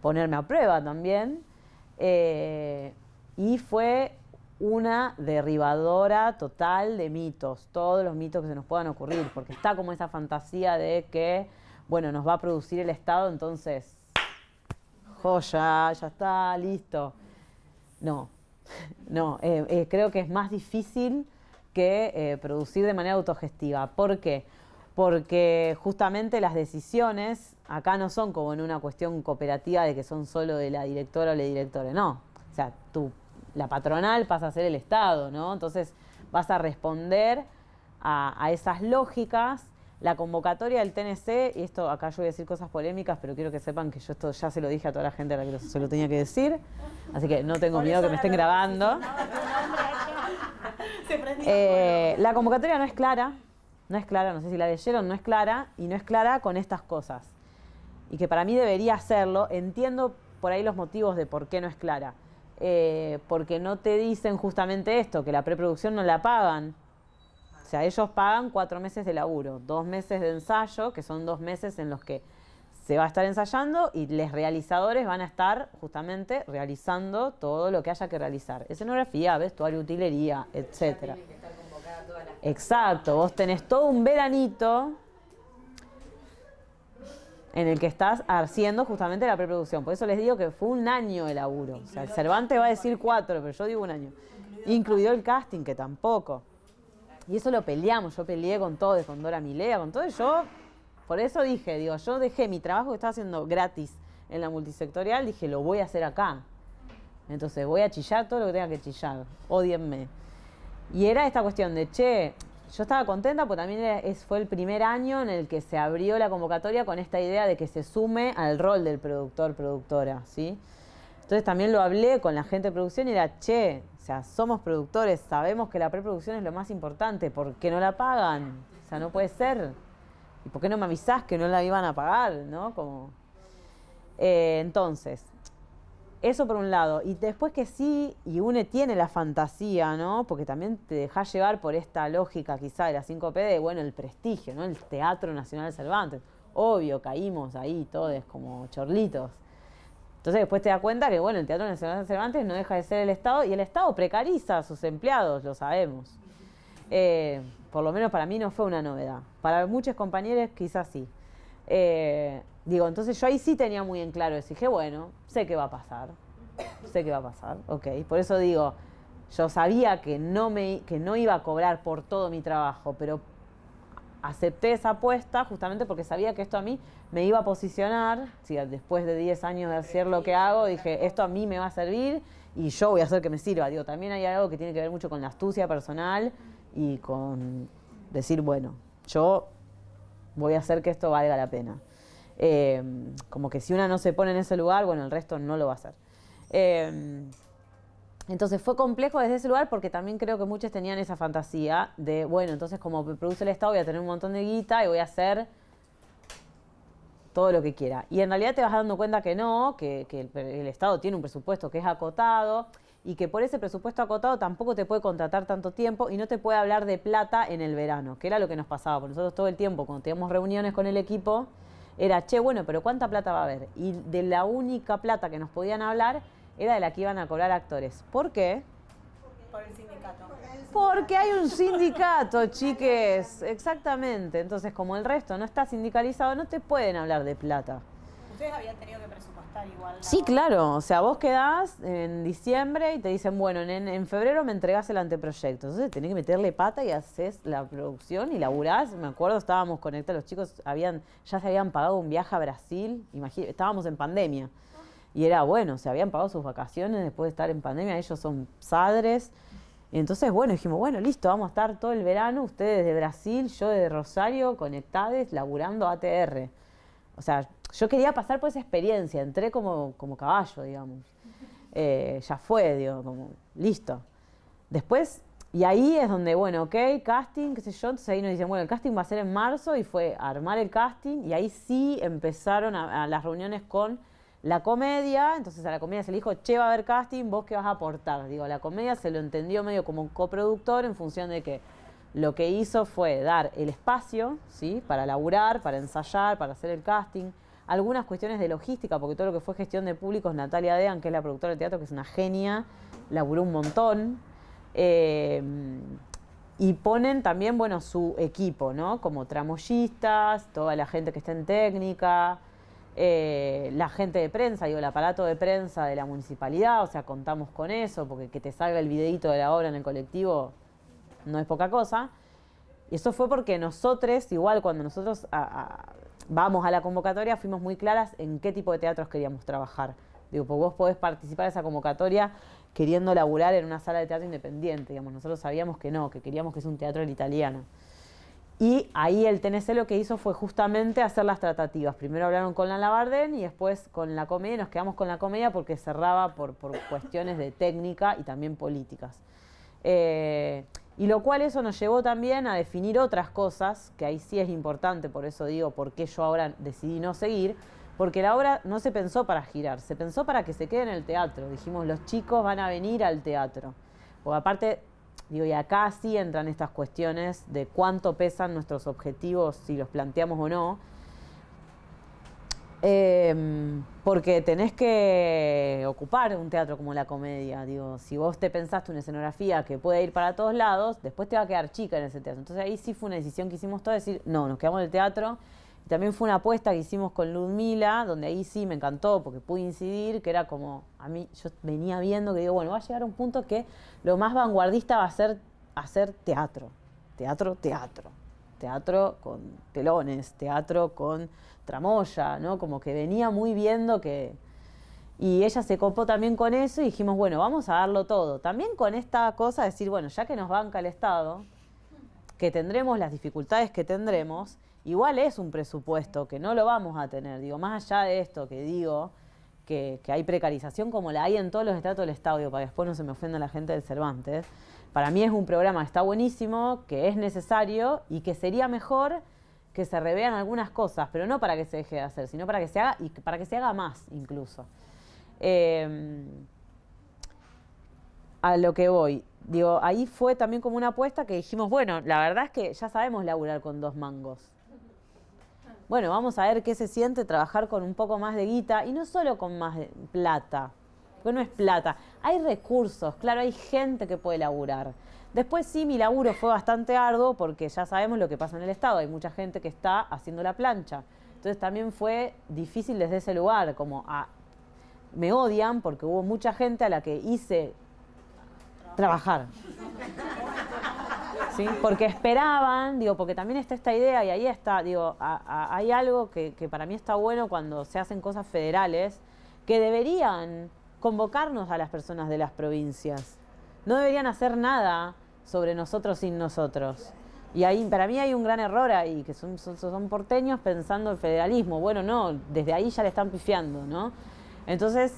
ponerme a prueba también. Y fue una derribadora total de mitos, todos los mitos que se nos puedan ocurrir, porque está como esa fantasía de que, bueno, nos va a producir el Estado, entonces, joya, ya está, listo. No, creo que es más difícil que producir de manera autogestiva. ¿Por qué? Porque justamente las decisiones acá no son como en una cuestión cooperativa de que son solo de la directora o el director, no. O sea, la patronal pasa a ser el Estado, ¿no? Entonces vas a responder a esas lógicas. La convocatoria del TNC, y esto acá yo voy a decir cosas polémicas, pero quiero que sepan que yo esto ya se lo dije a toda la gente a la que se lo tenía que decir, así que no tengo miedo que me estén grabando. La convocatoria no es clara, no es clara, no sé si la leyeron, no es clara, y no es clara con estas cosas. Y que para mí debería hacerlo. Entiendo por ahí los motivos de por qué no es clara. Porque no te dicen justamente esto, que la preproducción no la pagan. O sea, ellos pagan 4 meses de laburo, 2 meses de ensayo, que son 2 meses en los que se va a estar ensayando y los realizadores van a estar justamente realizando todo lo que haya que realizar. Escenografía, vestuario, utilería, etcétera. Exacto, vos tenés todo un veranito en el que estás haciendo justamente la preproducción. Por eso les digo que fue un año de laburo. O sea, el Cervantes va a decir 4, pero yo digo un año. Incluido el casting, que tampoco. Y eso lo peleamos, yo peleé con todos, con Dora Milea, con todo, y yo, por eso dije, digo, yo dejé mi trabajo que estaba haciendo gratis en la multisectorial, dije, lo voy a hacer acá. Entonces voy a chillar todo lo que tenga que chillar, ódienme. Y era esta cuestión de, che, yo estaba contenta porque también fue el primer año en el que se abrió la convocatoria con esta idea de que se sume al rol del productor, productora, ¿sí? Entonces también lo hablé con la gente de producción y era, che, o sea, somos productores, sabemos que la preproducción es lo más importante, ¿por qué no la pagan? O sea, no puede ser. ¿Y por qué no me avisás que no la iban a pagar? ¿No? Como, entonces, eso por un lado. Y después que sí, y uno tiene la fantasía, ¿no? Porque también te dejás llevar por esta lógica quizá de la 5P de, bueno, el prestigio, ¿no? El Teatro Nacional Cervantes. Obvio, caímos ahí todos como chorlitos. Entonces después te das cuenta que, bueno, el Teatro Nacional Cervantes no deja de ser el Estado, y el Estado precariza a sus empleados, lo sabemos. Por lo menos para mí no fue una novedad. Para muchos compañeros quizás sí. Digo, entonces yo ahí sí tenía muy en claro eso. Dije, bueno, sé qué va a pasar. Sé qué va a pasar, ok. Por eso digo, yo sabía que no iba a cobrar por todo mi trabajo, pero acepté esa apuesta justamente porque sabía que esto a mí me iba a posicionar. Si después de 10 años de hacer lo que hago, dije, esto a mí me va a servir y yo voy a hacer que me sirva. Digo, también hay algo que tiene que ver mucho con la astucia personal y con decir, bueno, yo voy a hacer que esto valga la pena. Como que si una no se pone en ese lugar, bueno, el resto no lo va a hacer. Entonces fue complejo desde ese lugar porque también creo que muchos tenían esa fantasía de, bueno, entonces como produce el Estado voy a tener un montón de guita y voy a hacer todo lo que quiera. Y en realidad te vas dando cuenta que no, que el Estado tiene un presupuesto que es acotado y que por ese presupuesto acotado tampoco te puede contratar tanto tiempo y no te puede hablar de plata en el verano, que era lo que nos pasaba. Porque nosotros todo el tiempo, cuando teníamos reuniones con el equipo, era, che, bueno, pero ¿cuánta plata va a haber? Y de la única plata que nos podían hablar era de la que iban a cobrar actores. ¿Por qué? Por el sindicato. Porque hay un sindicato, chiques. Exactamente. Entonces, como el resto no está sindicalizado, no te pueden hablar de plata. Ustedes habían tenido que presupuestar igual. Sí, claro. O sea, vos quedás en diciembre y te dicen, bueno, en febrero me entregás el anteproyecto. Entonces tenés que meterle pata y haces la producción y laburás. Me acuerdo, estábamos conectados, los chicos ya se habían pagado un viaje a Brasil. Estábamos en pandemia. Y era bueno, se habían pagado sus vacaciones después de estar en pandemia. Ellos son padres. Y entonces, bueno, dijimos, bueno, listo, vamos a estar todo el verano, ustedes de Brasil, yo de Rosario, conectados, laburando ATR. O sea, yo quería pasar por esa experiencia, entré como caballo, digamos. Ya fue, digo, como, listo. Después, y ahí es donde, bueno, ok, casting, qué sé yo, entonces ahí nos dicen, bueno, el casting va a ser en marzo, y fue armar el casting, y ahí sí empezaron a las reuniones con la comedia. Entonces a la comedia se le dijo, che, va a haber casting, ¿vos qué vas a aportar? Digo, la comedia se lo entendió medio como un coproductor en función de que lo que hizo fue dar el espacio, ¿sí? Para laburar, para ensayar, para hacer el casting. Algunas cuestiones de logística, porque todo lo que fue gestión de públicos, Natalia Dean, que es la productora de teatro, que es una genia, laburó un montón. Y ponen también, bueno, su equipo, ¿no? Como tramoyistas, toda la gente que está en técnica, la gente de prensa, digo, el aparato de prensa de la municipalidad, o sea, contamos con eso, porque que te salga el videíto de la obra en el colectivo no es poca cosa. Y eso fue porque nosotros, igual cuando nosotros vamos a la convocatoria, fuimos muy claras en qué tipo de teatros queríamos trabajar. Digo, porque vos podés participar de esa convocatoria queriendo laburar en una sala de teatro independiente, digamos. Nosotros sabíamos que no, que queríamos que sea un teatro italiano. Y ahí el TNC lo que hizo fue justamente hacer las tratativas. Primero hablaron con la Labardén y después con la comedia, y nos quedamos con la comedia porque cerraba por cuestiones de técnica y también políticas. Y lo cual eso nos llevó también a definir otras cosas, que ahí sí es importante, por eso digo, por qué yo ahora decidí no seguir, porque la obra no se pensó para girar, se pensó para que se quede en el teatro. Dijimos, los chicos van a venir al teatro. Porque aparte, digo, y acá sí entran estas cuestiones de cuánto pesan nuestros objetivos, si los planteamos o no. Porque tenés que ocupar un teatro como la Comedia. Digo, si vos te pensaste una escenografía que puede ir para todos lados, después te va a quedar chica en ese teatro. Entonces ahí sí fue una decisión que hicimos todos, decir, no, nos quedamos en el teatro. Y también fue una apuesta que hicimos con Ludmila, donde ahí sí me encantó porque pude incidir, que era como, a mí yo venía viendo que digo, bueno, va a llegar a un punto que lo más vanguardista va a ser hacer teatro. Teatro con telones, teatro con tramoya, ¿no? Como que venía muy viendo que... Y ella se copó también con eso y dijimos, bueno, vamos a darlo todo. También con esta cosa de decir, bueno, ya que nos banca el Estado, que tendremos las dificultades que tendremos, igual es un presupuesto que no lo vamos a tener. Digo, más allá de esto que digo, que hay precarización como la hay en todos los estratos del Estado, digo, para que después no se me ofenda la gente del Cervantes, para mí es un programa que está buenísimo, que es necesario y que sería mejor que se revean algunas cosas, pero no para que se deje de hacer, sino para que se haga y para que se haga más incluso. A lo que voy, digo, ahí fue también como una apuesta que dijimos, bueno, la verdad es que ya sabemos laburar con 2 mangos. Bueno, vamos a ver qué se siente trabajar con un poco más de guita y no solo con más de plata, porque no es plata, hay recursos, claro, hay gente que puede laburar. Después sí, mi laburo fue bastante arduo porque ya sabemos lo que pasa en el Estado, hay mucha gente que está haciendo la plancha. Entonces también fue difícil desde ese lugar, como me odian porque hubo mucha gente a la que hice trabajar. ¿Sí? Porque esperaban, digo, porque también está esta idea y ahí está, digo, hay algo que para mí está bueno cuando se hacen cosas federales, que deberían convocarnos a las personas de las provincias. No deberían hacer nada sobre nosotros sin nosotros. Y ahí, para mí hay un gran error ahí, que son porteños pensando en federalismo. Bueno, no, desde ahí ya le están pifiando, ¿no? Entonces,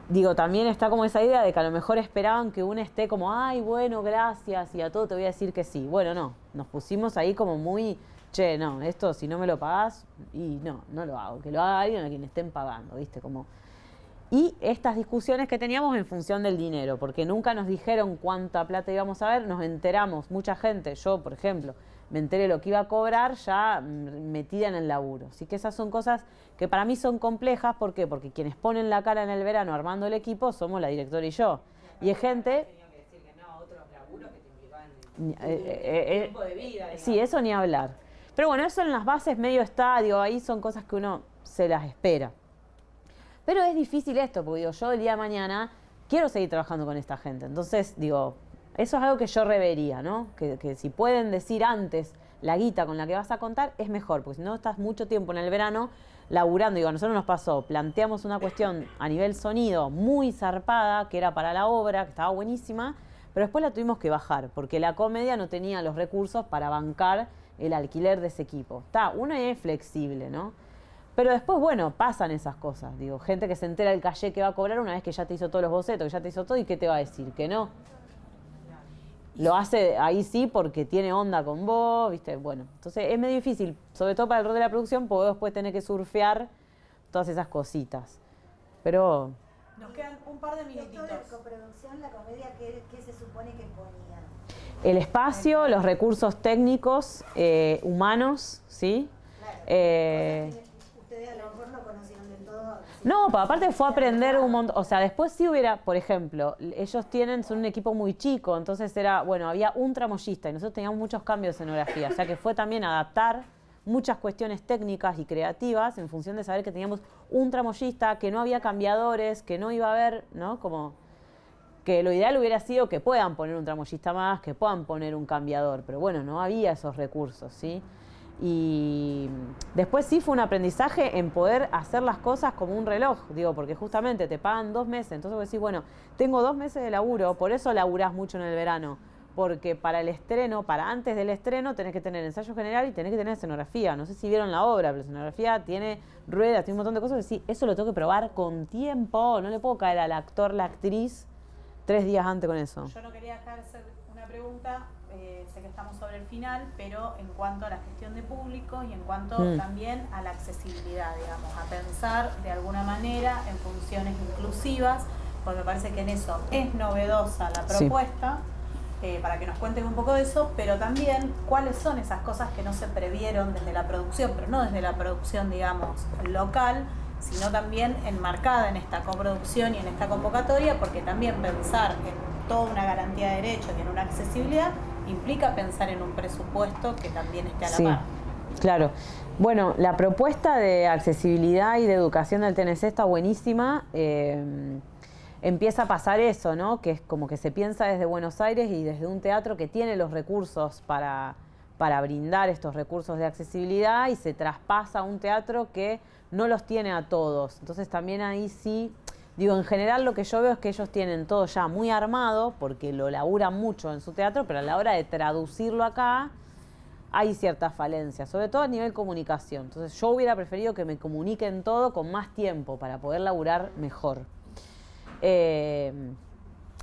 digo, también está como esa idea de que a lo mejor esperaban que uno esté como, ay, bueno, gracias, y a todo te voy a decir que sí. Bueno, no, nos pusimos ahí como muy, che, no, esto si no me lo pagás, y no lo hago, que lo haga alguien a quien estén pagando, ¿viste? Como... Y estas discusiones que teníamos en función del dinero, porque nunca nos dijeron cuánta plata íbamos a ver, nos enteramos, mucha gente, yo por ejemplo, me enteré lo que iba a cobrar ya metida en el laburo. Así que esas son cosas que para mí son complejas, ¿por qué? Porque quienes ponen la cara en el verano armando el equipo somos la directora y yo. Y hay gente... Tenía que decir que no, otros laburos que te implicaban tiempo de vida. Digamos. Sí, eso ni hablar. Pero bueno, eso en las bases medio está, digo, ahí son cosas que uno se las espera. Pero es difícil esto, porque digo, yo el día de mañana quiero seguir trabajando con esta gente. Entonces, digo, eso es algo que yo revería, ¿no? Que si pueden decir antes la guita con la que vas a contar, es mejor, porque si no estás mucho tiempo en el verano laburando. Digo, a nosotros nos pasó, planteamos una cuestión a nivel sonido muy zarpada, que era para la obra, que estaba buenísima, pero después la tuvimos que bajar, porque la Comedia no tenía los recursos para bancar el alquiler de ese equipo. Uno es flexible, ¿no? Pero después, bueno, pasan esas cosas. Digo, gente que se entera del caché que va a cobrar una vez que ya te hizo todos los bocetos, que ya te hizo todo, ¿y qué te va a decir? Que no. Lo hace ahí sí porque tiene onda con vos, ¿viste? Bueno, entonces es medio difícil, sobre todo para el rol de la producción, porque después tenés que surfear todas esas cositas. Pero... Nos quedan un par de minutitos. Esto de coproducción, la Comedia, ¿qué se supone que ponía? El espacio, los recursos técnicos, humanos, ¿sí? Claro, ustedes a lo mejor no conocían del todo. No, pero aparte fue aprender un montón. O sea, después sí hubiera, por ejemplo, ellos son un equipo muy chico, entonces era, bueno, había un tramoyista y nosotros teníamos muchos cambios de escenografía. O sea que fue también adaptar muchas cuestiones técnicas y creativas en función de saber que teníamos un tramoyista, que no había cambiadores, que no iba a haber, ¿no? Como que lo ideal hubiera sido que puedan poner un tramoyista más, que puedan poner un cambiador, pero bueno, no había esos recursos, ¿sí? Y después sí fue un aprendizaje en poder hacer las cosas como un reloj, digo, porque justamente te pagan 2 meses, entonces vos decís, bueno, tengo 2 meses de laburo, por eso laburás mucho en el verano, porque para el estreno, para antes del estreno, tenés que tener ensayo general y tenés que tener escenografía. No sé si vieron la obra, pero la escenografía tiene ruedas, tiene un montón de cosas, que sí, eso lo tengo que probar con tiempo, no le puedo caer al actor, la actriz 3 días antes con eso. Yo no quería dejar de hacer una pregunta pregunta, sé que estamos sobre el final, pero en cuanto a la gestión de público y en cuanto también a la accesibilidad, digamos, a pensar de alguna manera en funciones inclusivas, porque me parece que en eso es novedosa la propuesta, para que nos cuenten un poco de eso, pero también cuáles son esas cosas que no se previeron desde la producción, pero no desde la producción, digamos, local, sino también enmarcada en esta coproducción y en esta convocatoria, porque también pensar en toda una garantía de derechos y en una accesibilidad implica pensar en un presupuesto que también esté a la par. Claro. Bueno, la propuesta de accesibilidad y de educación del TNC está buenísima. Empieza a pasar eso, ¿no? Que es como que se piensa desde Buenos Aires y desde un teatro que tiene los recursos para brindar estos recursos de accesibilidad y se traspasa a un teatro que no los tiene a todos. Entonces también ahí sí, digo, en general lo que yo veo es que ellos tienen todo ya muy armado porque lo laburan mucho en su teatro, pero a la hora de traducirlo acá hay ciertas falencias, sobre todo a nivel comunicación. Entonces yo hubiera preferido que me comuniquen todo con más tiempo para poder laburar mejor.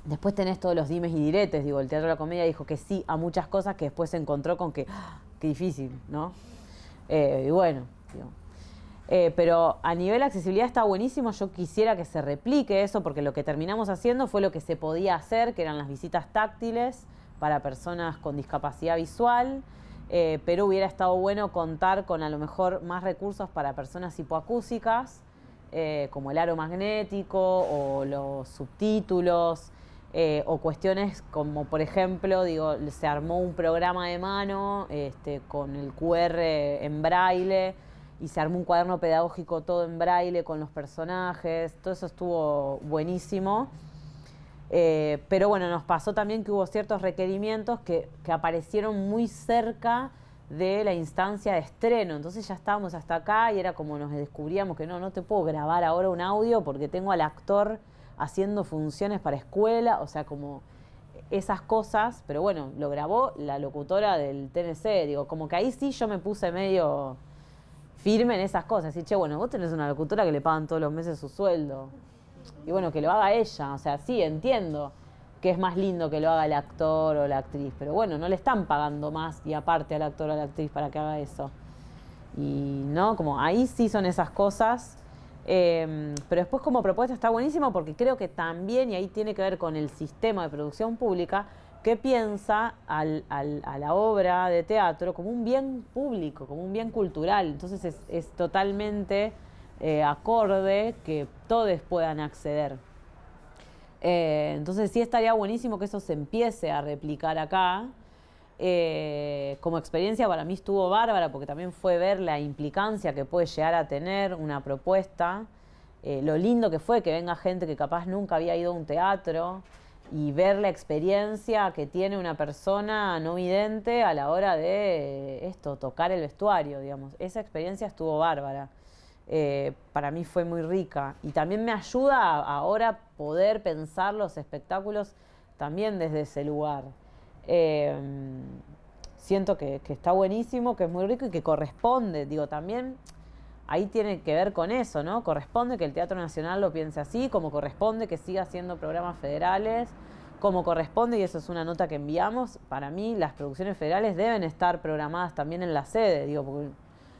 Después tenés todos los dimes y diretes, digo, el Teatro de la Comedia dijo que sí a muchas cosas que después se encontró con que, qué difícil, ¿no? Y bueno, digo, pero a nivel accesibilidad está buenísimo, yo quisiera que se replique eso, porque lo que terminamos haciendo fue lo que se podía hacer, que eran las visitas táctiles para personas con discapacidad visual, pero hubiera estado bueno contar con a lo mejor más recursos para personas hipoacúsicas, como el aro magnético o los subtítulos, o cuestiones como, por ejemplo, digo, se armó un programa de mano con el QR en braille y se armó un cuaderno pedagógico todo en braille con los personajes. Todo eso estuvo buenísimo. Pero bueno, nos pasó también que hubo ciertos requerimientos que aparecieron muy cerca de la instancia de estreno, entonces ya estábamos hasta acá y era como nos descubríamos que no te puedo grabar ahora un audio porque tengo al actor haciendo funciones para escuela, o sea, como esas cosas, pero bueno, lo grabó la locutora del TNC, digo, como que ahí sí yo me puse medio firme en esas cosas, y che, bueno, vos tenés una locutora que le pagan todos los meses su sueldo, y bueno, que lo haga ella, o sea, sí, entiendo que es más lindo que lo haga el actor o la actriz, pero bueno, no le están pagando más y aparte al actor o a la actriz para que haga eso. Y no, como ahí sí son esas cosas, pero después como propuesta está buenísimo porque creo que también, y ahí tiene que ver con el sistema de producción pública, que piensa a la obra de teatro como un bien público, como un bien cultural. Entonces es totalmente acorde que todos puedan acceder. Entonces sí estaría buenísimo que eso se empiece a replicar acá. Como experiencia para mí estuvo bárbara porque también fue ver la implicancia que puede llegar a tener una propuesta, lo lindo que fue que venga gente que capaz nunca había ido a un teatro y ver la experiencia que tiene una persona no vidente a la hora de tocar el vestuario, digamos. Esa experiencia estuvo bárbara. Para mí fue muy rica y también me ayuda ahora poder pensar los espectáculos también desde ese lugar. Siento que está buenísimo, que es muy rico y que corresponde, digo, también ahí tiene que ver con eso, ¿no? Corresponde que el Teatro Nacional lo piense así, como corresponde que siga haciendo programas federales, como corresponde, y eso es una nota que enviamos, para mí las producciones federales deben estar programadas también en la sede, digo, porque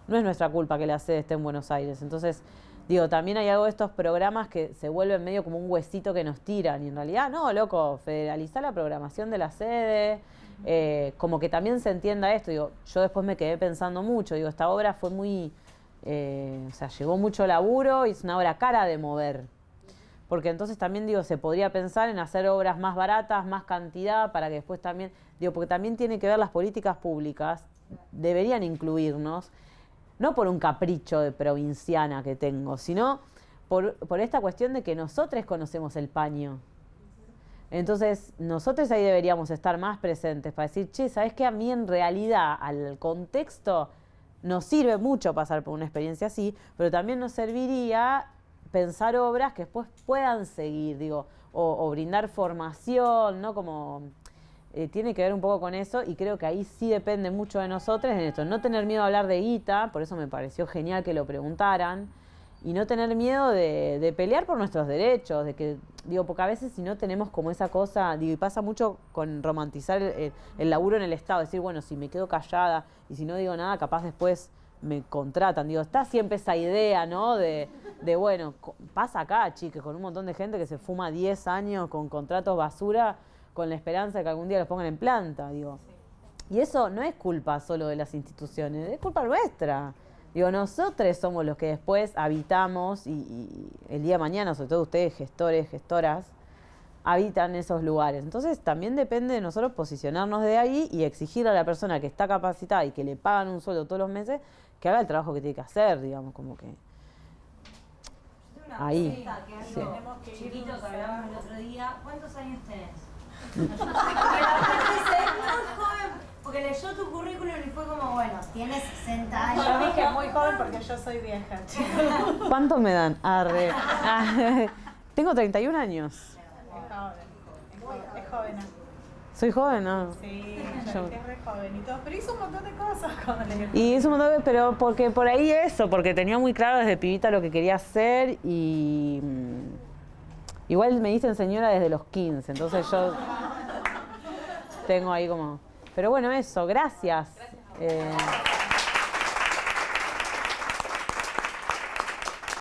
no es nuestra culpa que la sede esté en Buenos Aires. Entonces, digo, también hay algo de estos programas que se vuelven medio como un huesito que nos tiran. Y en realidad, no, loco, federalizar la programación de la sede, como que también se entienda esto. Digo, yo después me quedé pensando mucho. Digo, esta obra fue muy, o sea, llevó mucho laburo y es una obra cara de mover. Porque entonces también, digo, se podría pensar en hacer obras más baratas, más cantidad, para que después también, digo, porque también tiene que ver las políticas públicas, deberían incluirnos, no por un capricho de provinciana que tengo, sino por esta cuestión de que nosotros conocemos el paño. Entonces, nosotros ahí deberíamos estar más presentes para decir, che, ¿sabes qué? A mí en realidad, al contexto, nos sirve mucho pasar por una experiencia así, pero también nos serviría pensar obras que después puedan seguir, digo, o brindar formación, ¿no? Como tiene que ver un poco con eso, y creo que ahí sí depende mucho de nosotros en esto, no tener miedo a hablar de guita, por eso me pareció genial que lo preguntaran, y no tener miedo de pelear por nuestros derechos, de que, digo, porque a veces si no tenemos como esa cosa, digo, y pasa mucho con romantizar el laburo en el Estado, decir, bueno, si me quedo callada y si no digo nada, capaz después me contratan. Digo, está siempre esa idea, ¿no? De bueno, pasa acá, chiques, con un montón de gente que se fuma 10 años con contratos basura, con la esperanza de que algún día los pongan en planta, digo. Y eso no es culpa solo de las instituciones, es culpa nuestra. Digo, nosotros somos los que después habitamos y el día de mañana, sobre todo ustedes, gestores, gestoras, habitan esos lugares. Entonces también depende de nosotros posicionarnos de ahí y exigir a la persona que está capacitada y que le pagan un sueldo todos los meses que haga el trabajo que tiene que hacer, digamos, como que ahí. Que Sí. algo chiquito que hablamos el otro día. ¿Cuántos años tenés? Porque leyó tu currículum y fue como, bueno, tienes 60 años. Yo dije muy joven porque yo soy vieja, chicos. ¿Cuánto me dan? Tengo 31 años. Es joven. ¿Soy joven, no? Sí, Yo- es re joven y todo, pero hizo un montón de cosas cuando le Y es un montón de, pero porque por ahí eso, porque tenía muy claro desde pibita lo que quería hacer y igual me dicen señora desde los 15, entonces yo tengo ahí como... Pero bueno, eso, gracias.